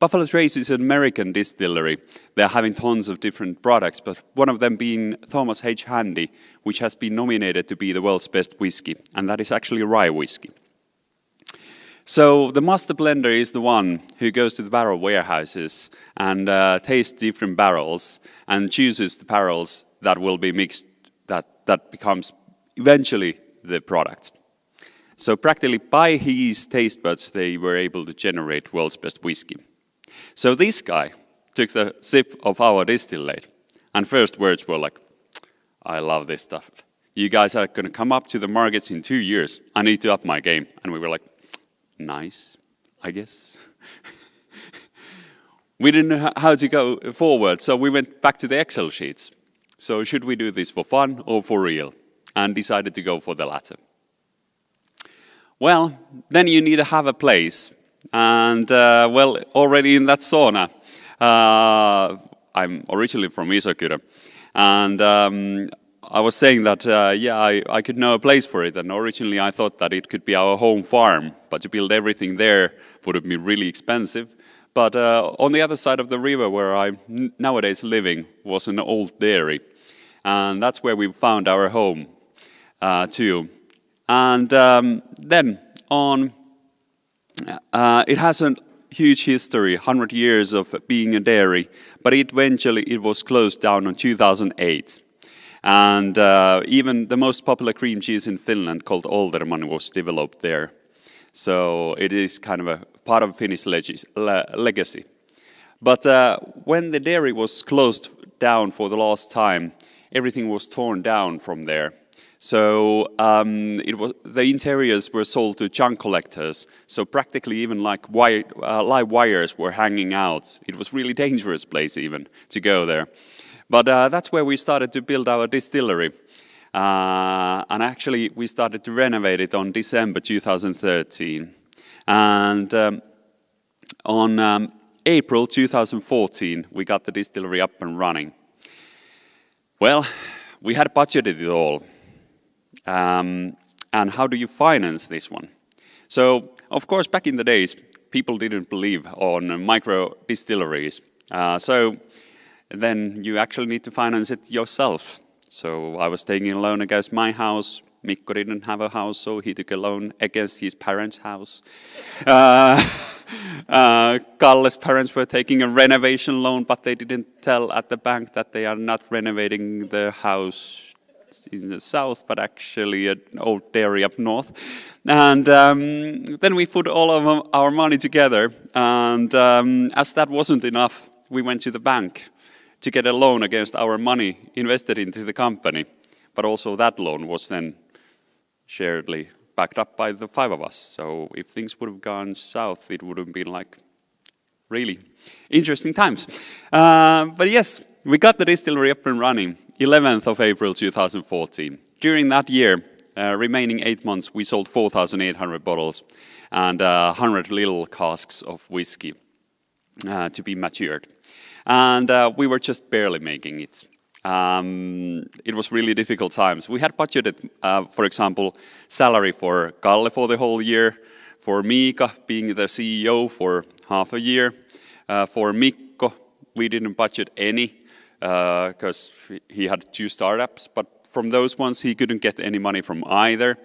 Buffalo Trace is an American distillery. They're having tons of different products, but one of them being Thomas H. Handy, which has been nominated to be the world's best whiskey, and that is actually rye whiskey. So the master blender is the one who goes to the barrel warehouses and tastes different barrels and chooses the barrels that will be mixed, that becomes eventually the product. So practically by his taste buds, they were able to generate world's best whiskey. So this guy took the sip of our distillate, and first words were like, I love this stuff. You guys are going to come up to the markets in 2 years. I need to up my game. And we were like, nice, I guess. We didn't know how to go forward, so we went back to the Excel sheets. So should we do this for fun or for real? And decided to go for the latter. Well, then you need to have a place. And, well, already in that sauna, I'm originally from Isokyrö, and I was saying that, I could know a place for it, and originally I thought that it could be our home farm, but to build everything there would have been really expensive. But on the other side of the river where I'm nowadays living was an old dairy, and that's where we found our home too. And then on, it has a huge history, 100 years of being a dairy, but eventually it was closed down in 2008. And even the most popular cream cheese in Finland, called Olderman, was developed there. So it is kind of a part of Finnish legacy. But when the dairy was closed down for the last time, everything was torn down from there. So the interiors were sold to junk collectors. So practically even like live wires were hanging out. It was really dangerous place even to go there. But that's where we started to build our distillery. And actually we started to renovate it on December 2013. And on April 2014, we got the distillery up and running. Well, we had budgeted it all. And how do you finance this one? So, of course, back in the days, people didn't believe on micro distilleries. So then you actually need to finance it yourself. So I was taking a loan against my house. Mikko didn't have a house, so he took a loan against his parents' house. Kalle's parents were taking a renovation loan, but they didn't tell at the bank that they are not renovating the house in the south, but actually an old dairy up north. And then we put all of our money together, and as that wasn't enough, we went to the bank to get a loan against our money invested into the company. But also that loan was then sharedly backed up by the five of us. So if things would have gone south, it would have been like really interesting times. But yes, we got the distillery up and running 11th of April 2014. During that year, remaining 8 months, we sold 4,800 bottles and 100 little casks of whiskey to be matured. And we were just barely making it. It was really difficult times. We had budgeted, for example, salary for Kalle for the whole year, for Miika being the CEO for half a year, for Mikko we didn't budget any because he had 2 startups, but from those ones he couldn't get any money from either.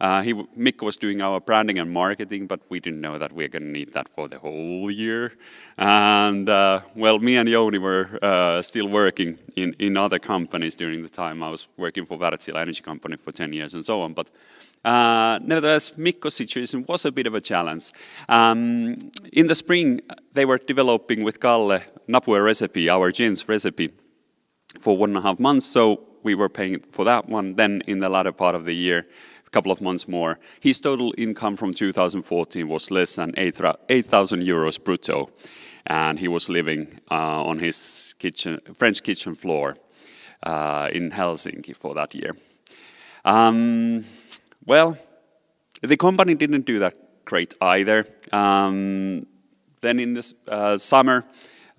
Mikko was doing our branding and marketing, but we didn't know that we were going to need that for the whole year. And well, me and Jouni were still working in other companies during the time. I was working for Wärtsilä Energy Company for 10 years and so on. But nevertheless, Mikko's situation was a bit of a challenge. In the spring, they were developing with Kalle Napue recipe, our gin's recipe, for 1.5 months. So we were paying for that one. Then in the latter part of the year, a couple of months more, his total income from 2014 was less than 8,000 euros brutto. And he was living on his French kitchen floor in Helsinki for that year. Well, the company didn't do that great either. Then in this summer,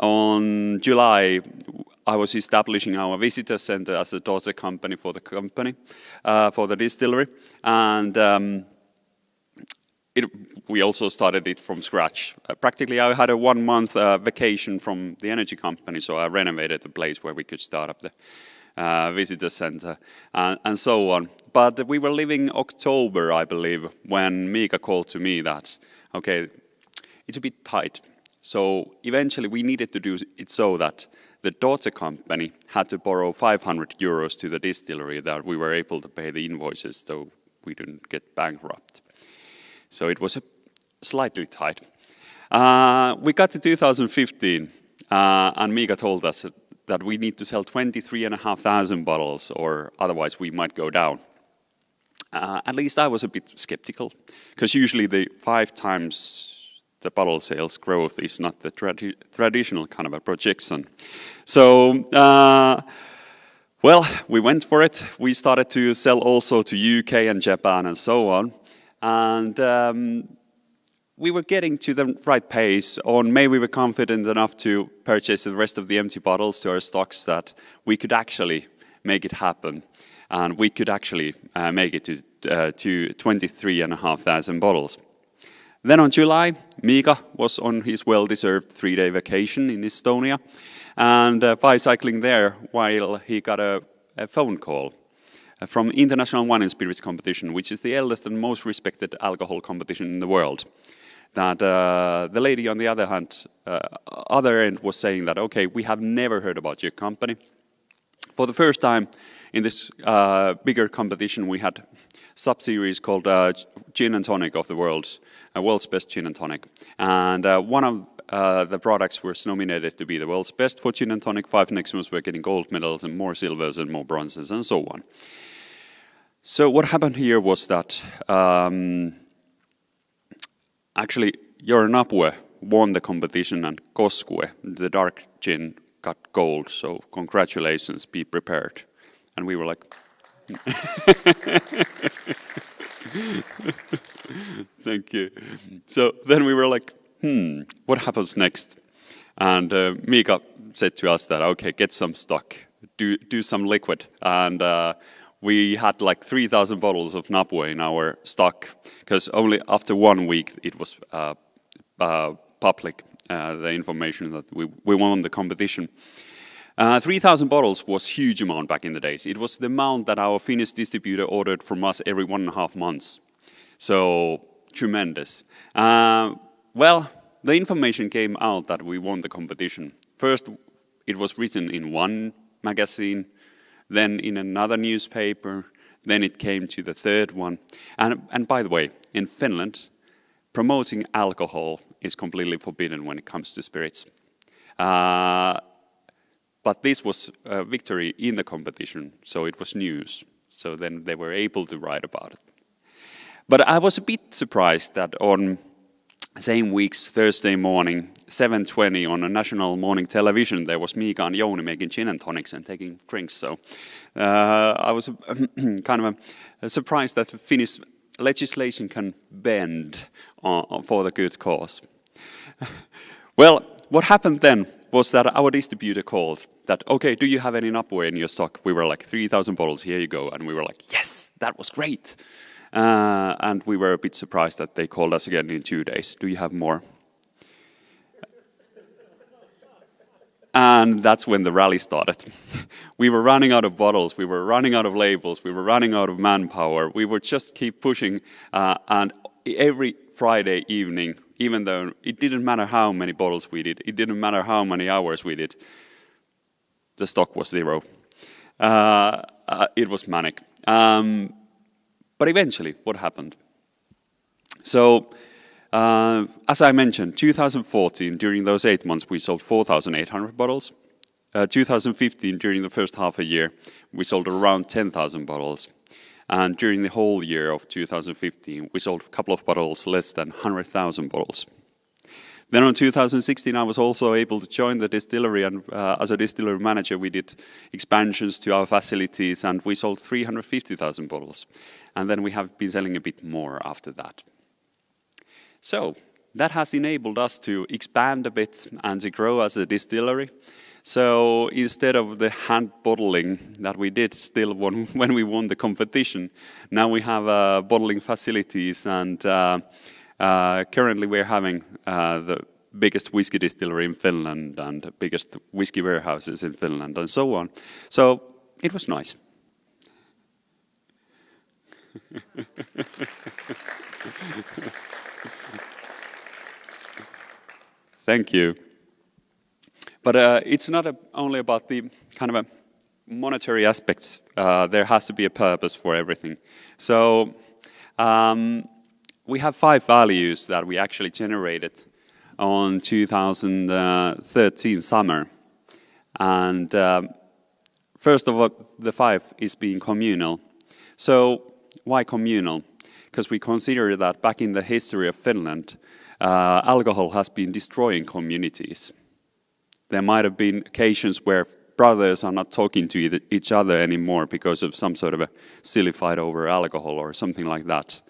on July, I was establishing our visitor center as a daughter company, for the distillery. And we also started it from scratch. Practically, I had a 1-month vacation from the energy company, so I renovated the place where we could start up the visitor center and so on. But we were living October, I believe, when Miika called to me that, okay, it's a bit tight. So eventually we needed to do it so that the daughter company had to borrow 500 euros to the distillery that we were able to pay the invoices so we didn't get bankrupt. So it was slightly tight. We got to 2015 and Miika told us that we need to sell 23,500 bottles or otherwise we might go down. At least I was a bit skeptical because usually the 5 times the bottle sales growth is not the traditional kind of a projection. So, well, we went for it. We started to sell also to UK and Japan and so on. And we were getting to the right pace. On May, we were confident enough to purchase the rest of the empty bottles to our stocks that we could actually make it happen. And we could actually make it to 23,500 bottles. Then on July, Mika was on his well-deserved 3-day vacation in Estonia and bicycling there while he got a phone call from International Wine and Spirits Competition, which is the eldest and most respected alcohol competition in the world. That the lady on the other end was saying that, okay, we have never heard about your company. For the first time in this bigger competition, we had sub-series called Gin and Tonic of the world's best gin and tonic. And one of the products was nominated to be the world's best for gin and tonic. 5 next ones were getting gold medals and more silvers and more bronzes and so on. So what happened here was that actually Jornapue won the competition and Koskue, the dark gin, got gold. So congratulations, be prepared. And we were like... Thank you. So then we were like, what happens next? And Mika said to us that, okay, get some stock, do some liquid. And we had like 3,000 bottles of Napue in our stock, because only after 1 week it was public, the information that we won the competition. 3,000 bottles was a huge amount back in the days. It was the amount that our Finnish distributor ordered from us every 1.5 months. So, tremendous. Well, the information came out that we won the competition. First, it was written in one magazine, then in another newspaper, then it came to the third one. And by the way, in Finland, promoting alcohol is completely forbidden when it comes to spirits. But this was a victory in the competition, so it was news. So then they were able to write about it. But I was a bit surprised that on same week's Thursday morning, 7:20 on a national morning television, there was Mika and Jouni making gin and tonics and taking drinks. So I was kind of surprised that Finnish legislation can bend for the good cause. Well, what happened then was that our distributor called that, okay, do you have any Napue in your stock? We were like, 3,000 bottles, here you go. And we were like, yes, that was great. And we were a bit surprised that they called us again in 2 days. Do you have more? And that's when the rally started. We were running out of bottles, we were running out of labels, we were running out of manpower. We would just keep pushing, and every Friday evening, even though it didn't matter how many bottles we did, it didn't matter how many hours we did, the stock was zero. It was manic. But eventually, what happened? So, as I mentioned, 2014, during those 8 months, we sold 4,800 bottles. 2015, during the first half a year, we sold around 10,000 bottles. And during the whole year of 2015, we sold a couple of bottles less than 100,000 bottles. Then in 2016, I was also able to join the distillery, and as a distillery manager, we did expansions to our facilities, and we sold 350,000 bottles. And then we have been selling a bit more after that. So that has enabled us to expand a bit and to grow as a distillery. So instead of the hand bottling that we did still when we won the competition, now we have bottling facilities, and currently we're having the biggest whiskey distillery in Finland and the biggest whiskey warehouses in Finland and so on. So it was nice. Thank you. But it's not only about the kind of a monetary aspects. There has to be a purpose for everything. So we have 5 values that we actually generated on 2013 summer. And first of all, the 5 is being communal. So why communal? Because we consider that back in the history of Finland, alcohol has been destroying communities. There might have been occasions where brothers are not talking to each other anymore because of some sort of a silly fight over alcohol or something like that.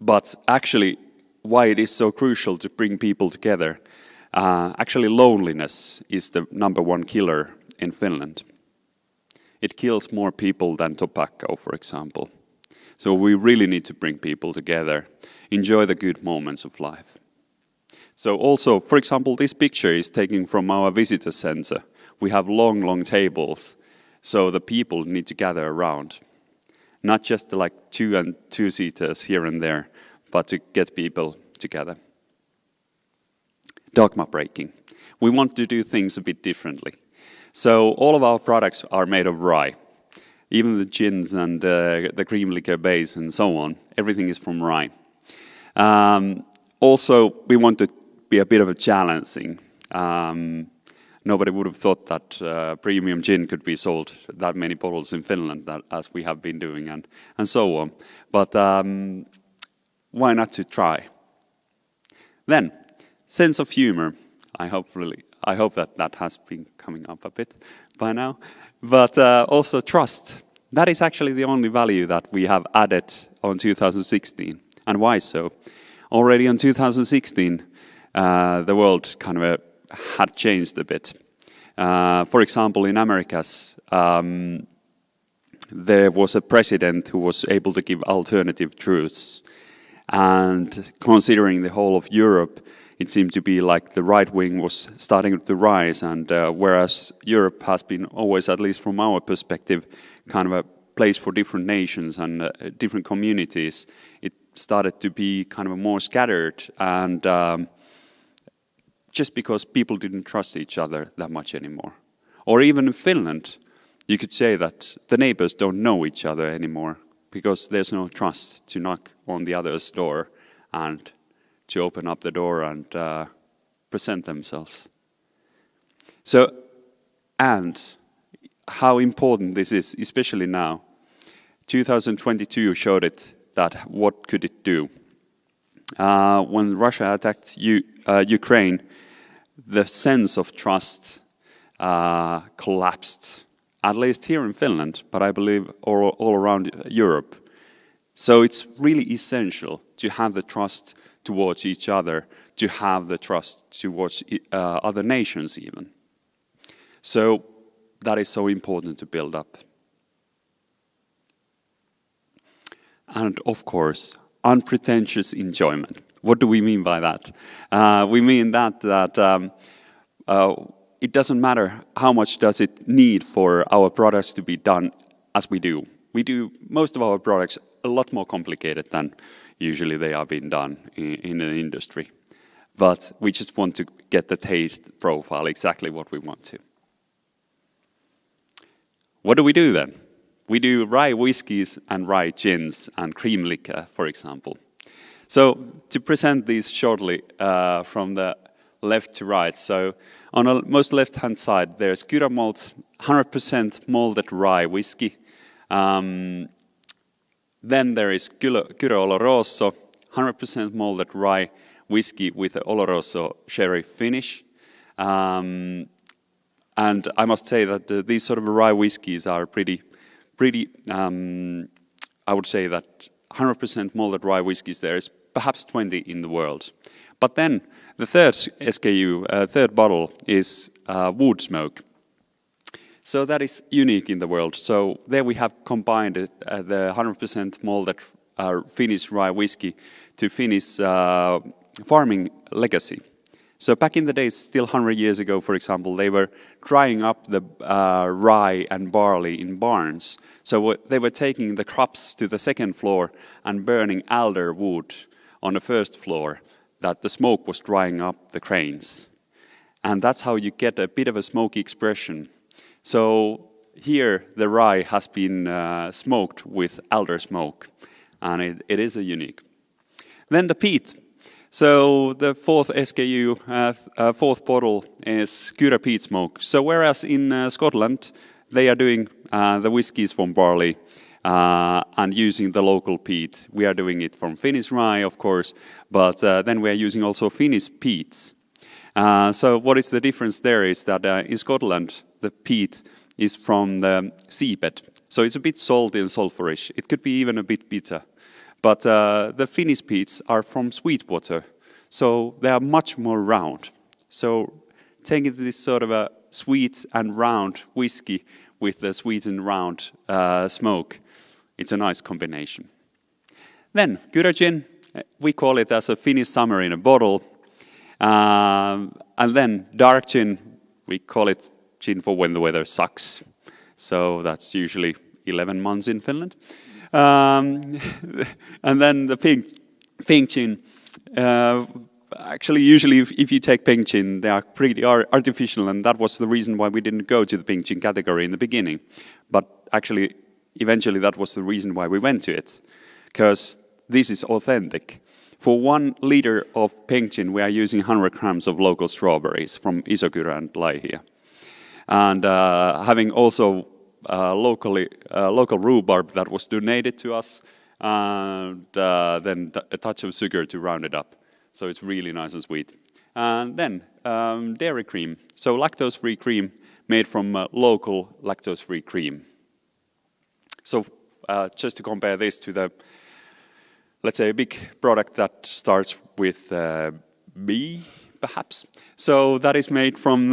But actually, why it is so crucial to bring people together, actually loneliness is the #1 killer in Finland. It kills more people than tobacco, for example. So we really need to bring people together, enjoy the good moments of life. So also, for example, this picture is taken from our visitor center. We have long, long tables, so the people need to gather around. Not just like two-seaters here and there, but to get people together. Dogma breaking. We want to do things a bit differently. So all of our products are made of rye. Even the gins and the cream liqueur base and so on, everything is from rye. Also, we want to be a bit of a challenging. Nobody would have thought that premium gin could be sold that many bottles in Finland as we have been doing and so on. But why not to try? Then, sense of humor. I hope that has been coming up a bit by now. But also trust. That is actually the only value that we have added on 2016. And why so? Already in 2016, the world kind of had changed a bit. For example, in Americas, there was a president who was able to give alternative truths. And considering the whole of Europe, it seemed to be like the right wing was starting to rise, and whereas Europe has been always, at least from our perspective, kind of a place for different nations and different communities, it started to be kind of more scattered, and just because people didn't trust each other that much anymore. Or even in Finland, you could say that the neighbors don't know each other anymore because there's no trust to knock on the other's door and to open up the door and present themselves. So, and how important this is, especially now. 2022 showed it, that what could it do? When Russia attacked Ukraine, the sense of trust collapsed, at least here in Finland, but I believe all around Europe. So it's really essential to have the trust towards each other, to have the trust towards other nations even. So that is so important to build up. And of course, unpretentious enjoyment. What do we mean by that? We mean that it doesn't matter how much does it need for our products to be done as we do. We do most of our products a lot more complicated than usually they are being done in the industry. But we just want to get the taste profile exactly what we want to. What do we do then? We do rye whiskies and rye gins and cream liquor, for example. So to present these shortly from the left to right. So on the most left-hand side, there's Kyrö malt, 100% malted rye whiskey. Then there is Kyrö Oloroso, 100% malted rye whiskey with the Oloroso sherry finish. And I must say that these sort of rye whiskies are pretty, I would say that 100% malted rye whiskies, there is perhaps 20 in the world. But then the third SKU, third bottle, is wood smoke. So that is unique in the world. So there we have combined the 100% malted Finnish rye whiskey to Finnish farming legacy. So back in the days, still 100 years ago, for example, they were drying up the rye and barley in barns. So they were taking the crops to the second floor and burning alder wood on the first floor, that the smoke was drying up the grains. And that's how you get a bit of a smoky expression. So here the rye has been smoked with alder smoke, and it is a unique. Then the peat. So the fourth SKU, fourth bottle, is Kyrö peat smoke. So whereas in Scotland they are doing the whiskies from barley and using the local peat, we are doing it from Finnish rye, of course, but then we are using also Finnish peats. So what is the difference there is that in Scotland the peat is from the seabed, so it's a bit salty and sulfurish. It could be even a bit bitter. But the Finnish peats are from sweet water, so they are much more round. So taking this sort of a sweet and round whiskey with the sweet and round smoke. It's a nice combination. Then Kyrö gin, we call it as a Finnish summer in a bottle. And then dark gin, we call it gin for when the weather sucks. So that's usually 11 months in Finland. And then the pink gin. Actually, usually if you take pink gin, they are pretty artificial, and that was the reason why we didn't go to the pink gin category in the beginning. But actually, eventually that was the reason why we went to it, because this is authentic. For 1 liter of pink gin, we are using 100 grams of local strawberries from Iso-Kyrö and Laihia. And having also local rhubarb that was donated to us, and then a touch of sugar to round it up. So it's really nice and sweet. And then dairy cream. So lactose-free cream made from local lactose-free cream. So just to compare this to the, let's say, a big product that starts with B, perhaps. So that is made from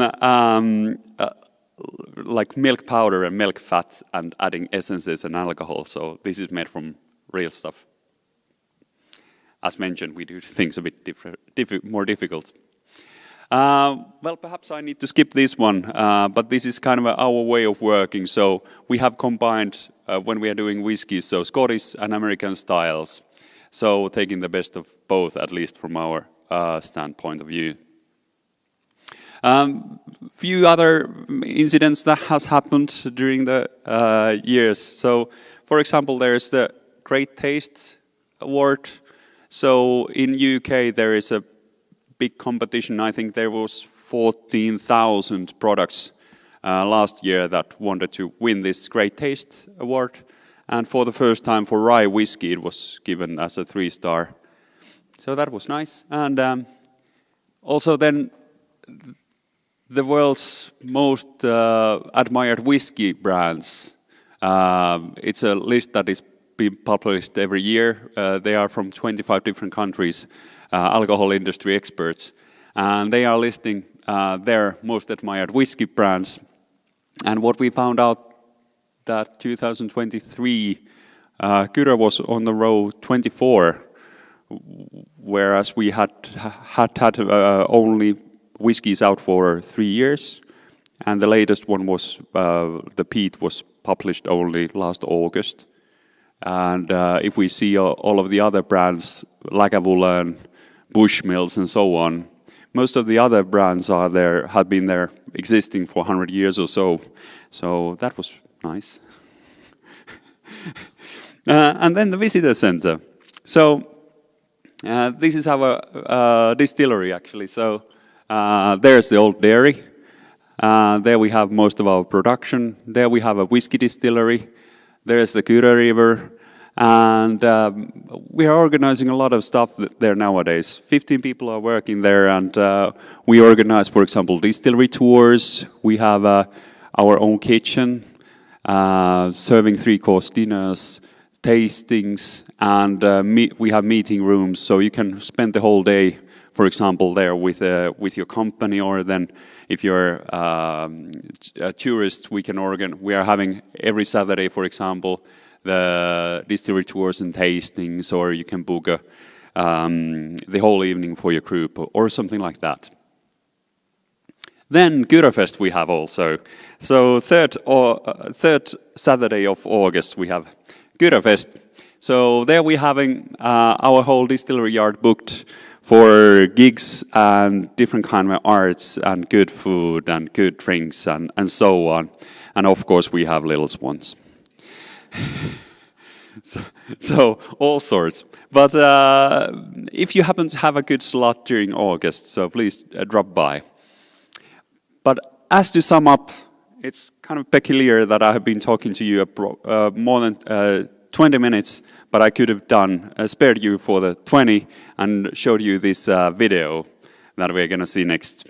like milk powder and milk fat and adding essences and alcohol. So this is made from real stuff. As mentioned, we do things a bit more difficult. Well, perhaps I need to skip this one, but this is kind of our way of working. So we have combined, when we are doing whiskies, so Scottish and American styles. So taking the best of both, at least from our standpoint of view. Few other incidents that has happened during the years. So, for example, there's the Great Taste Award. So in UK there is a big competition. I think there was 14,000 products last year that wanted to win this Great Taste Award. And for the first time for rye whiskey it was given as a 3-star. So that was nice. And also then the world's most admired whiskey brands. It's a list that is being published every year. They are from 25 different countries, alcohol industry experts. And they are listing their most admired whiskey brands. And what we found out that 2023, Kyrö was on the row 24, whereas we had only whiskies out for 3 years, and the latest one was the Peat was published only last August. And if we see all of the other brands, Lagavulin, Bushmills, and so on, most of the other brands have been there existing for 100 years or so. So that was nice. And then the visitor center. So this is our distillery actually. So there's the old dairy. There we have most of our production. There we have a whiskey distillery. There's the Kyrö River. And we are organizing a lot of stuff there nowadays. 15 people are working there, and we organize, for example, distillery tours. We have our own kitchen, serving 3-course dinners, tastings, and we have meeting rooms, so you can spend the whole day, for example, there with your company, or then if you're a tourist, we are having every Saturday, for example, the distillery tours and tastings, or you can book the whole evening for your group, or something like that. Then Kyröfest we have also. So third Saturday of August we have Kyröfest. So there we're having our whole distillery yard booked for gigs and different kind of arts and good food and good drinks and so on. And of course we have little swans. So all sorts. But if you happen to have a good slot during August, so please drop by. But as to sum up, it's kind of peculiar that I have been talking to you more than 20 minutes, but I could have spared you for the 20 and showed you this video that we're going to see next.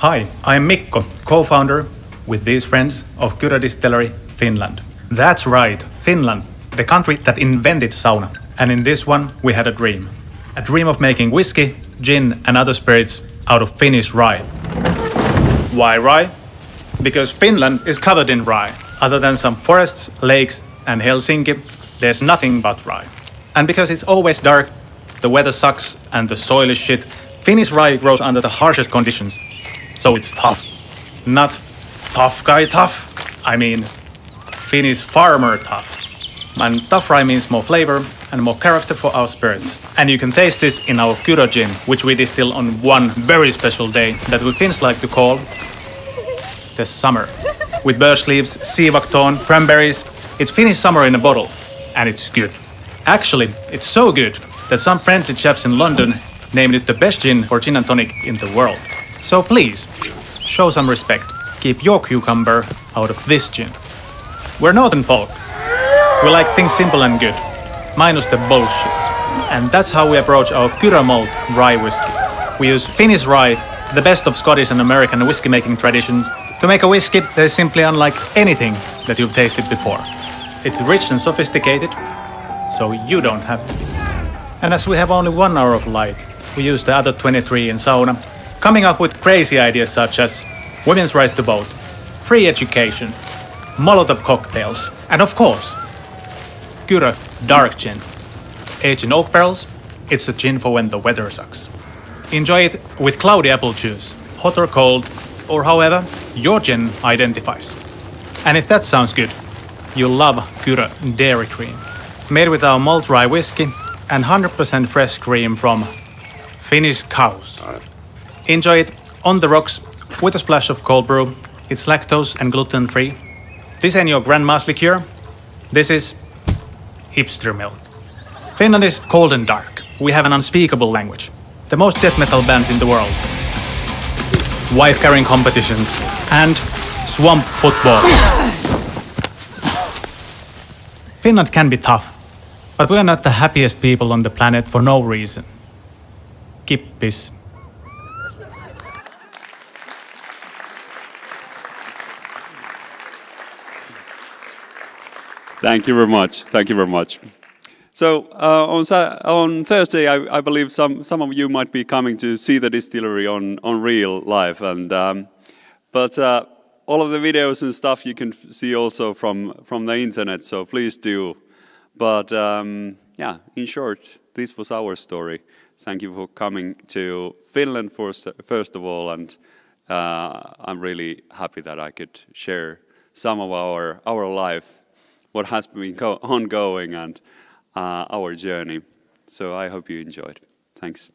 Hi, I'm Mikko, co-founder with these friends of Kyrö Distillery, Finland. That's right, Finland, the country that invented sauna. And in this one, we had a dream. A dream of making whiskey, gin and other spirits out of Finnish rye. Why rye? Because Finland is covered in rye. Other than some forests, lakes and Helsinki, there's nothing but rye. And because it's always dark, the weather sucks and the soil is shit, Finnish rye grows under the harshest conditions. So it's tough. Not tough guy tough. I mean, Finnish farmer tough. And tough rye means more flavor and more character for our spirits. And you can taste this in our Kyrö gin, which we distill on one very special day that we Finns like to call the summer. With birch leaves, siivaktoon, cranberries, it's Finnish summer in a bottle. And it's good. Actually, it's so good that some friendly chaps in London named it the best gin or gin and tonic in the world. So please, show some respect. Keep your cucumber out of this gin. We're northern folk. We like things simple and good, minus the bullshit. And that's how we approach our Kyrö malt rye whiskey. We use Finnish rye, the best of Scottish and American whiskey making tradition, to make a whiskey that is simply unlike anything that you've tasted before. It's rich and sophisticated, so you don't have to be. And as we have only 1 hour of light, we use the other 23 in sauna, coming up with crazy ideas such as women's right to vote, free education, Molotov cocktails, and of course, Kyrö dark gin. Aged in oak barrels, it's a gin for when the weather sucks. Enjoy it with cloudy apple juice, hot or cold, or however your gin identifies. And if that sounds good, you'll love Kyrö dairy cream. Made with our malt rye whiskey and 100% fresh cream from Finnish cows. Enjoy it on the rocks with a splash of cold brew. It's lactose and gluten free. This ain't your grandma's liqueur. This is hipster milk. Finland is cold and dark. We have an unspeakable language. The most death metal bands in the world. Wife-carrying competitions and swamp football. Finland can be tough, but we are not the happiest people on the planet for no reason. Kippis. Thank you very much. Thank you very much. So on Thursday, I believe some of you might be coming to see the distillery on real life, and but all of the videos and stuff you can see also from the internet. So please do. But yeah, in short, this was our story. Thank you for coming to Finland first of all, and I'm really happy that I could share some of our life, what has been ongoing, and our journey. So I hope you enjoyed. Thanks.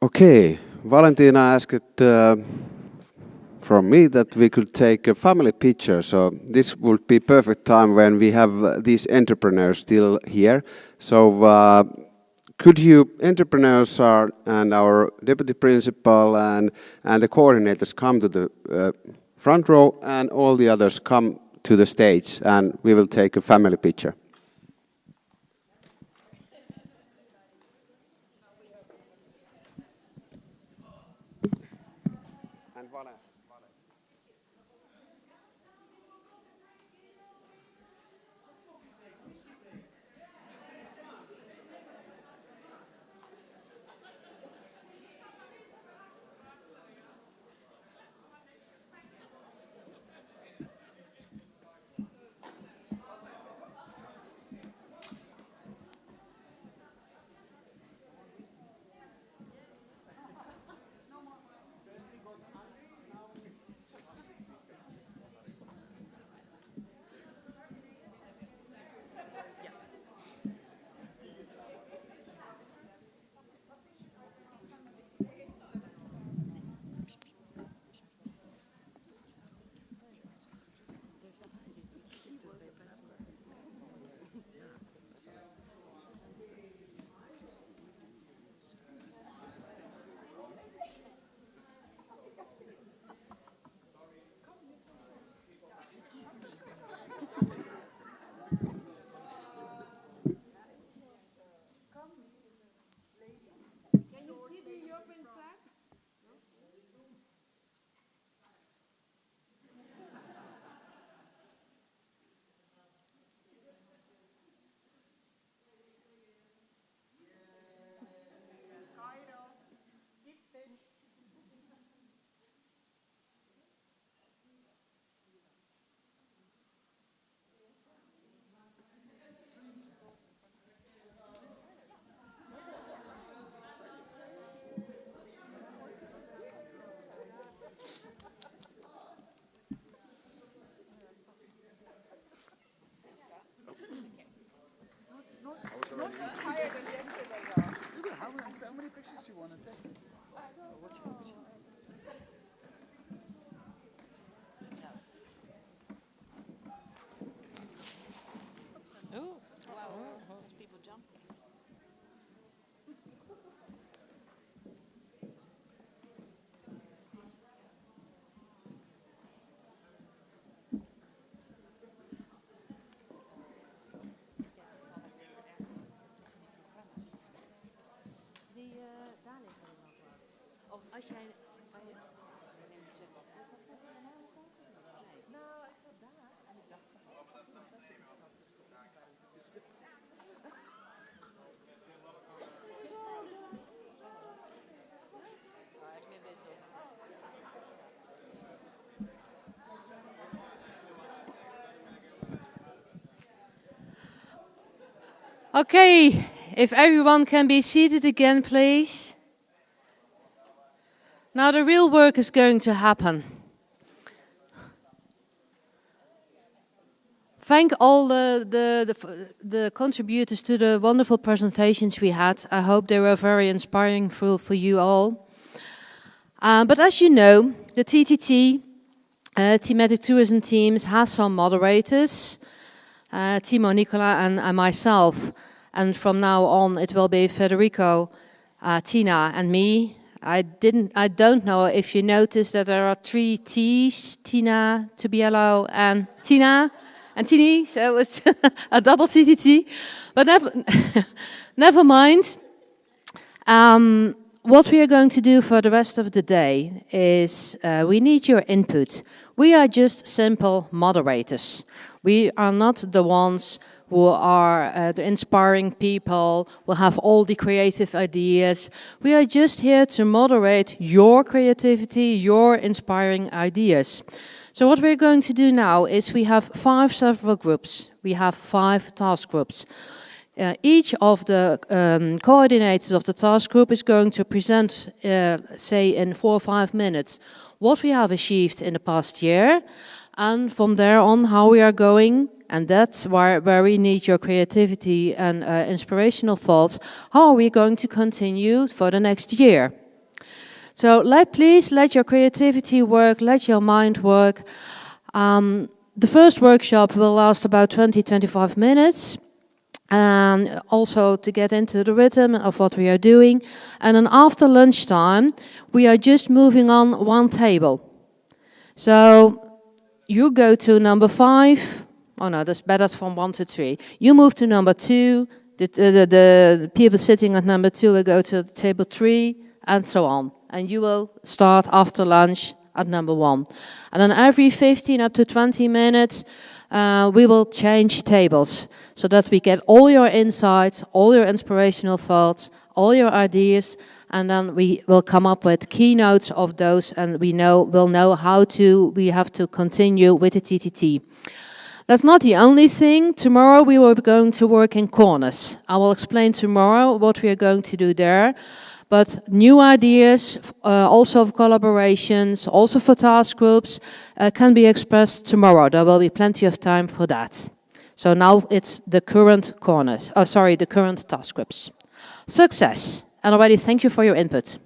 Okay, Valentina asked from me that we could take a family picture, so this would be perfect time when we have these entrepreneurs still here. So could you entrepreneurs and our deputy principal and the coordinators come to the front row, and all the others come to the stage, and we will take a family picture. Okay, if everyone can be seated again, please. Now the real work is going to happen. Thank all the contributors to the wonderful presentations we had. I hope they were very inspiring for you all. But as you know, the TTT, thematic tourism teams, has some moderators, Timo, Nicola, and myself. And from now on, it will be Federico, Tina, and me. I don't know if you noticed that there are 3 T's: Tina, Tubiello, and Tina, and Tini. So it's a double TTT. But never mind. What we are going to do for the rest of the day is we need your input. We are just simple moderators. We are not the ones who are the inspiring people, will have all the creative ideas. We are just here to moderate your creativity, your inspiring ideas. So what we're going to do now is we have 5 several groups. We have 5 task groups. Each of the coordinators of the task group is going to present, say in 4 or 5 minutes, what we have achieved in the past year, and from there on how we are going. And that's where we need your creativity and inspirational thoughts. How are we going to continue for the next year? So please let your creativity work, let your mind work. The first workshop will last about 20-25 minutes. And also to get into the rhythm of what we are doing. And then after lunchtime, we are just moving on 1 table. So you go to number 5. Oh no, that's better from 1 to 3. You move to number 2. The people sitting at number 2 will go to table 3, and so on. And you will start after lunch at number 1. And then every 15 up to 20 minutes, we will change tables so that we get all your insights, all your inspirational thoughts, all your ideas, and then we will come up with keynotes of those, and we'll know how we have to continue with the TTT. That's not the only thing. Tomorrow we are going to work in corners. I will explain tomorrow what we are going to do there. But new ideas, also of collaborations, also for task groups, can be expressed tomorrow. There will be plenty of time for that. So now it's the current corners. The current task groups. Success. And already thank you for your input.